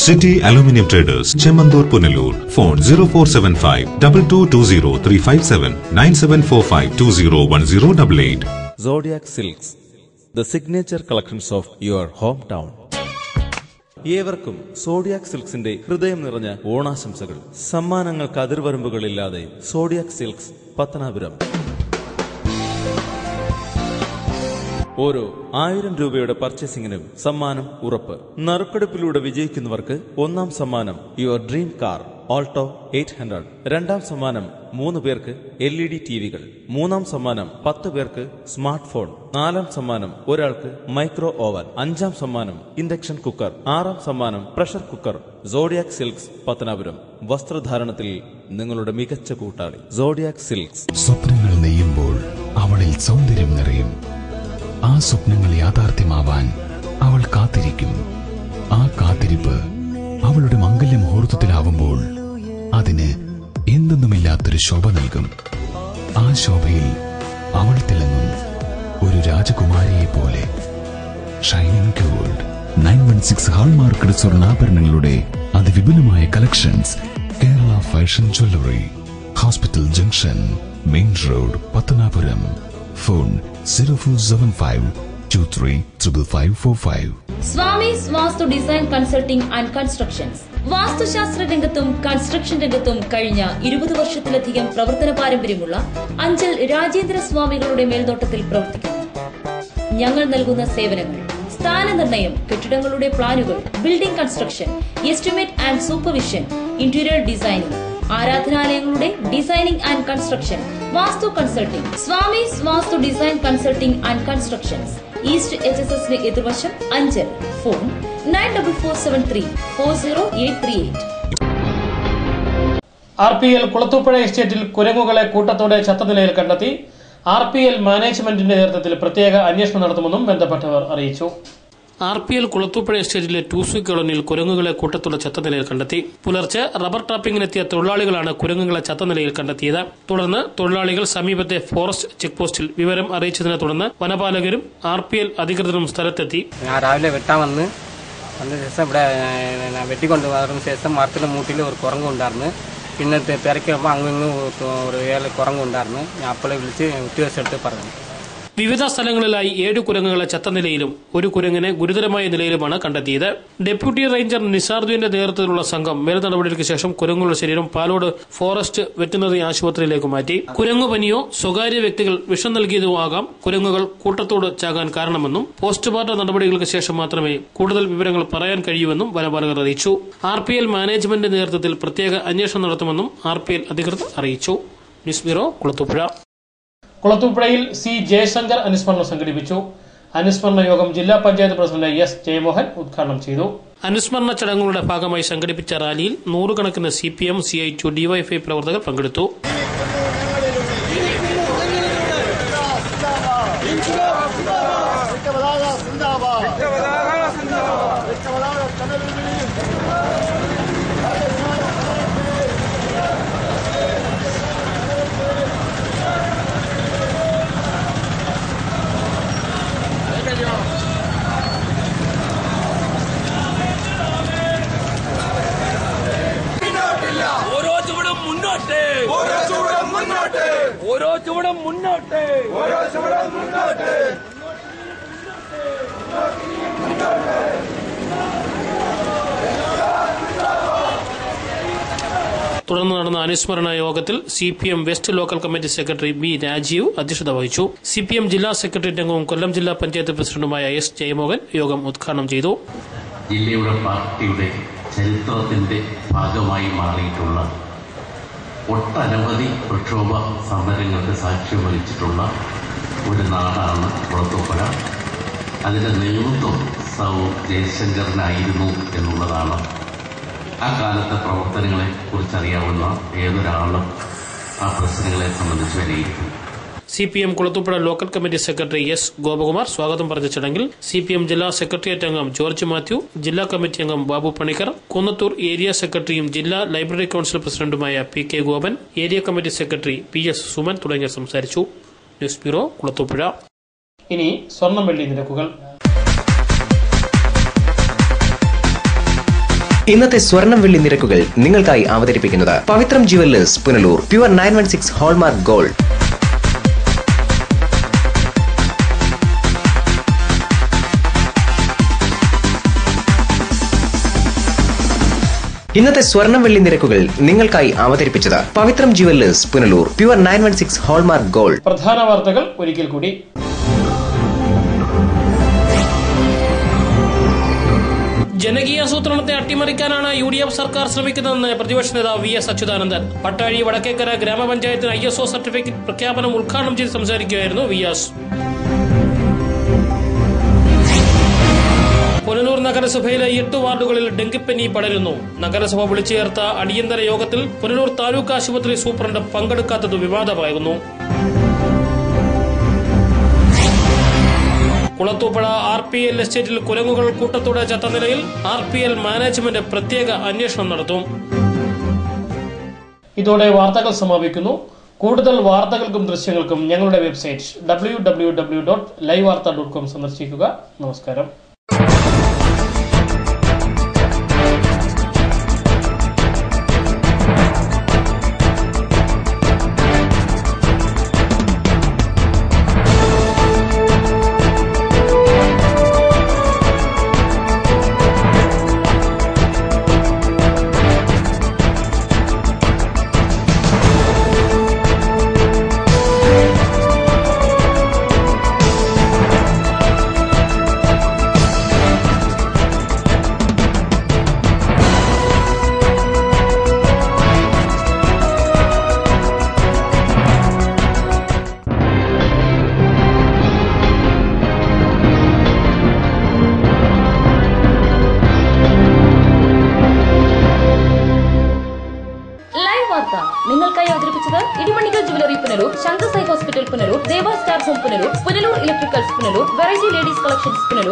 City Aluminium Traders, Chemandur, Punalur. Phone 0475 2220 357 9745 201088. Zodiac Silks, the signature collections of your hometown. ഏവർക്കും സോഡിയാക് സിൽക്സിന്റെ ഹൃദയം നിറഞ്ഞ ഓണാശംസകൾ. സമ്മാനങ്ങൾക്ക് അതിർവരമ്പുകളില്ലാതെ സോഡിയാക് സിൽക്സ്, പത്തനാപുരം. ഓരോ 1000 രൂപയുടെ പർച്ചേസിംഗിനും സമ്മാനം ഉറപ്പ്. നറുക്കെടുപ്പിലൂടെ വിജയിക്കുന്നവർക്ക് 1ാം സമ്മാനം യുവർ ഡ്രീം കാർ ഓൾട്ടോ 800. 2ാം സമ്മാനം 3 പേർക്ക് LED ടിവികൾ. 3ാം സമ്മാനം 10 പേർക്ക് സ്മാർട്ട് ഫോൺ. 4ാം സമ്മാനം ഒരാൾക്ക് മൈക്രോ ഓവൻ. 5ാം സമ്മാനം ഇൻഡക്ഷൻ കുക്കർ. 6ാം സമ്മാനം pressure cooker. Zodiac silks, Pathanapuram. വസ്ത്രധാരണത്തിൽ നിങ്ങളുടെ മികച്ച കൂട്ടാളി സോഡിയാക് സിൽക്സ്. സ്വപ്നങ്ങൾ നെയ്യുമ്പോൾ അവളിൽ സൗന്ദര്യം നിറയും. ആ സ്വപ്നങ്ങൾ യാഥാർത്ഥ്യമാവാൻ അവൾ കാത്തിരിക്കും. ആ കാത്തിരിപ്പ് അവളുടെ മംഗല്യ മുഹൂർത്തത്തിലാവുമ്പോൾ അതിന് എന്തെന്നുമില്ലാത്തൊരു ശോഭ നൽകും. ആ ശോഭയിൽ അവൾ തിളങ്ങും ഒരു രാജകുമാരിയെ പോലെ. ഷൈനിങ് ഗോൾഡ് 916 ഹാൾമാർക്കഡ് സ്വർണ്ണാഭരണങ്ങളുടെ അതിവിപുലമായ collections. Kerala fashion jewellery, hospital junction, main road, Pathanapuram. Phone 0475 235545. Swamy's vastu design consulting and constructions. വാസ്തുശാസ്ത്ര രംഗത്തും കൺസ്ട്രക്ഷൻ രംഗത്തും കഴിഞ്ഞ 20 വർഷത്തിലധികം പ്രവർത്തന പാരമ്പര്യമുള്ള അഞ്ചൽ രാജേന്ദ്ര സ്വാമികളുടെ മേൽനോട്ടത്തിൽ പ്രവർത്തിക്കുന്നു. ഞങ്ങൾ നൽകുന്ന സേവനങ്ങൾ: സ്ഥാനനിർണയം, കെട്ടിടങ്ങളുടെ പ്ലാനുകൾ, building construction, estimate and supervision, interior designing, ആരാധനാലയങ്ങളുടെ designing and construction, vastu consulting. Swamy's vastu design consulting and constructions, east HSS എതിർവശം, അഞ്ചൽ. ഫോൺ 9447340838. RPL കുളത്തൂപ്പുഴ എസ്റ്റേറ്റിൽ കുരങ്ങുകളെ കൂട്ടത്തോടെ ചത്ത നിലയിൽ കണ്ടെത്തി. RPL മാനേജ്മെന്റിന്റെ നേതൃത്വത്തിൽ പ്രത്യേക അന്വേഷണം നടത്തുമെന്നും ബന്ധപ്പെട്ടവർ അറിയിച്ചു. RPL കുളത്തൂപ്പുഴ എസ്റ്റേറ്റിലെ ടൂസി കോളനിയിൽ കുരങ്ങുകളെ കൂട്ടത്തോടെ ചത്ത നിലയിൽ കണ്ടെത്തി. പുലർച്ചെ റബ്ബർ ടാപ്പിംഗിനെത്തിയ തൊഴിലാളികളാണ് കുരങ്ങുകളെ ചത്ത നിലയിൽ കണ്ടെത്തിയത്. തുടർന്ന് തൊഴിലാളികൾ സമീപത്തെ ഫോറസ്റ്റ് ചെക്ക് പോസ്റ്റിൽ വിവരം അറിയിച്ചതിനെ തുടർന്ന് വനപാലകരും RPL അധികൃതരും സ്ഥലത്തെത്തി. ഞാൻ രാവിലെ വെട്ടാൻ വന്ന ശേഷം ഇവിടെ വെട്ടിക്കൊണ്ട് വന്നതിന് ശേഷം മരത്തിൻ്റെ മൂട്ടിൽ ഒരു കുരങ്ങുണ്ടായിരുന്നു. പിന്നെ തിരക്കിയപ്പോൾ അങ്ങും ഒരു 7 കുരങ്ങുണ്ടായിരുന്നു. ഞാൻ അപ്പോഴേ വിളിച്ച് ഉദ്യോഗസ്ഥരെടുത്ത് പറഞ്ഞു. വിവിധ സ്ഥലങ്ങളിലായി 7 കുരങ്ങുകളെ ചത്ത നിലയിലും 1 കുരങ്ങിനെ ഗുരുതരമായ നിലയിലുമാണ് കണ്ടെത്തിയത്. ഡെപ്യൂട്ടി റേഞ്ചർ നിസാർദുവിന്റെ നേതൃത്വത്തിലുള്ള സംഘം മേൽ നടപടികൾക്ക് ശേഷം കുരങ്ങുകളുടെ ശരീരം പാലോട് ഫോറസ്റ്റ് വെറ്റിനറി ആശുപത്രിയിലേക്ക് മാറ്റി. കുരങ്ങുപനിയോ സ്വകാര്യ വ്യക്തികൾ വിഷം നൽകിയതോ ആകാം കുരങ്ങുകൾ കൂട്ടത്തോട് ചാകാൻ കാരണമെന്നും പോസ്റ്റ്മോർട്ടം നടപടികൾക്ക് ശേഷം മാത്രമേ കൂടുതൽ വിവരങ്ങൾ പറയാൻ കഴിയൂവെന്നും വനപാലകർ അറിയിച്ചു. RPL മാനേജ്മെന്റിന്റെ നേതൃത്വത്തിൽ പ്രത്യേക അന്വേഷണം നടത്തുമെന്നും RPL അധികൃതർ അറിയിച്ചു. News bureau, Kulathupuzha. കുളത്തൂപ്പുഴയിൽ C. ജയശങ്കർ അനുസ്മരണം സംഘടിപ്പിച്ചു. അനുസ്മരണ യോഗം ജില്ലാ പഞ്ചായത്ത് പ്രസിഡന്റ് എസ് ജയമോഹൻ ഉദ്ഘാടനം ചെയ്തു. അനുസ്മരണ ചടങ്ങുകളുടെ ഭാഗമായി സംഘടിപ്പിച്ച റാലിയിൽ നൂറുകണക്കിന് CPM, CITU, DYFI പ്രവർത്തകർ പങ്കെടുത്തു. തുടർന്ന് നടന്ന അനുസ്മരണ യോഗത്തിൽ CPM west local committee secretary B. Rajeev അധ്യക്ഷത വഹിച്ചു. CPM ജില്ലാ സെക്രട്ടേറിയറ്റ് അംഗവും കൊല്ലം ജില്ലാ പഞ്ചായത്ത് പ്രസിഡന്റുമായ S. ജയമോഹൻ യോഗം ഉദ്ഘാടനം ചെയ്തു. ജില്ലയുടെ പാർട്ടിയുടെ ചരിത്രത്തിന്റെ ഭാഗമായി മാറിയിട്ടുള്ള ഒട്ടനവധി പ്രക്ഷോഭ സമരങ്ങൾക്ക് സാക്ഷ്യം വഹിച്ചിട്ടുള്ള ഒരു നാടാണ് കുളത്തൂപ്പുഴ. അതിന്റെ നേതൃത്വം സൗ ജയശങ്കറിനായിരുന്നു എന്നുള്ളതാണ് ആ കാലത്തെ പ്രവർത്തനങ്ങളെ കുറിച്ചറിയാവുന്ന ഏതൊരാളും ആ പ്രശ്നങ്ങളെ സംബന്ധിച്ച് വിലയിരുത്തും. CPM Kulathupuzha local committee secretary S. Gopakumar സ്വാഗതം പറഞ്ഞ ചടങ്ങിൽ CPM ജില്ലാ സെക്രട്ടേറിയറ്റ് അംഗം ജോർജ് മാത്യു, ജില്ലാ കമ്മിറ്റി അംഗം ബാബു പണിക്കർ, കുന്നത്തൂർ ഏരിയ സെക്രട്ടറിയും ജില്ലാ ലൈബ്രറി കൌൺസിൽ പ്രസിഡന്റുമായ P. K. Gopan, area committee secretary PS. Suman തുടങ്ങിയവർ സംസാരിച്ചു. News bureau, Kulathupuzha. ഇനി സ്വർണം വെള്ളി നിരക്കുകൾ. ഇന്നത്തെ സ്വർണം വെള്ളി നിരക്കുകൾ നിങ്ങൾക്കായി അവതരിപ്പിക്കുന്നത് Pavithram jewellers Punalur. Pure 916 hallmark gold. ഇന്നത്തെ സ്വർണം വെള്ളി നിരക്കുകൾ നിങ്ങൾക്കായി അവതരിപ്പിച്ചത് Pavithram jewellers Punalur. Pure 916 hallmark gold. പ്രധാന വാർത്തകൾ ഒരിക്കൽ കൂടി. ജനകീയാസൂത്രണത്തെ അട്ടിമറിക്കാനാണ് UDF സർക്കാർ ശ്രമിക്കുന്നതെന്ന് പ്രതിപക്ഷ നേതാവ് VS അച്യുതാനന്ദൻ. പട്ടാഴി വടക്കേക്കര ഗ്രാമപഞ്ചായത്തിന് ISO സർട്ടിഫിക്കറ്റ് പ്രഖ്യാപനം ഉദ്ഘാടനം ചെയ്ത് സംസാരിക്കുകയായിരുന്നു VS. പുനലൂർ നഗരസഭയിലെ 8 വാർഡുകളിൽ ഡെങ്കിപ്പനി പടരുന്നു. നഗരസഭ വിളിച്ചു ചേർത്ത അടിയന്തര യോഗത്തിൽ പുനലൂർ താലൂക്ക് ആശുപത്രി സൂപ്രണ്ട് പങ്കെടുക്കാത്തത് വിവാദമായിരുന്നു. കുളത്തൂപ്പുഴ RPL എസ്റ്റേറ്റിൽ കുരങ്ങുകൾ കൂട്ടത്തോടെ ചത്ത നിലയിൽ RPL മാനേജ്മെന്റ് പ്രത്യേക അന്വേഷണം നടത്തും. ഇതോടെ വാർത്തകൾ സമാപിക്കുന്നു. കൂടുതൽ വാർത്തകൾക്കും ദൃശ്യങ്ങൾക്കും ഞങ്ങളുടെ വെബ്സൈറ്റ് www.livevarta.com സന്ദർശിക്കുക. നമസ്കാരം. നിങ്ങൾക്കായി അവതരിപ്പിച്ചത് Idimanikal jewellery Punalur, Shankar hospital Punalur, Deva star home Punalur, Punalur electricals Punalur, variety ladies collections Punalur,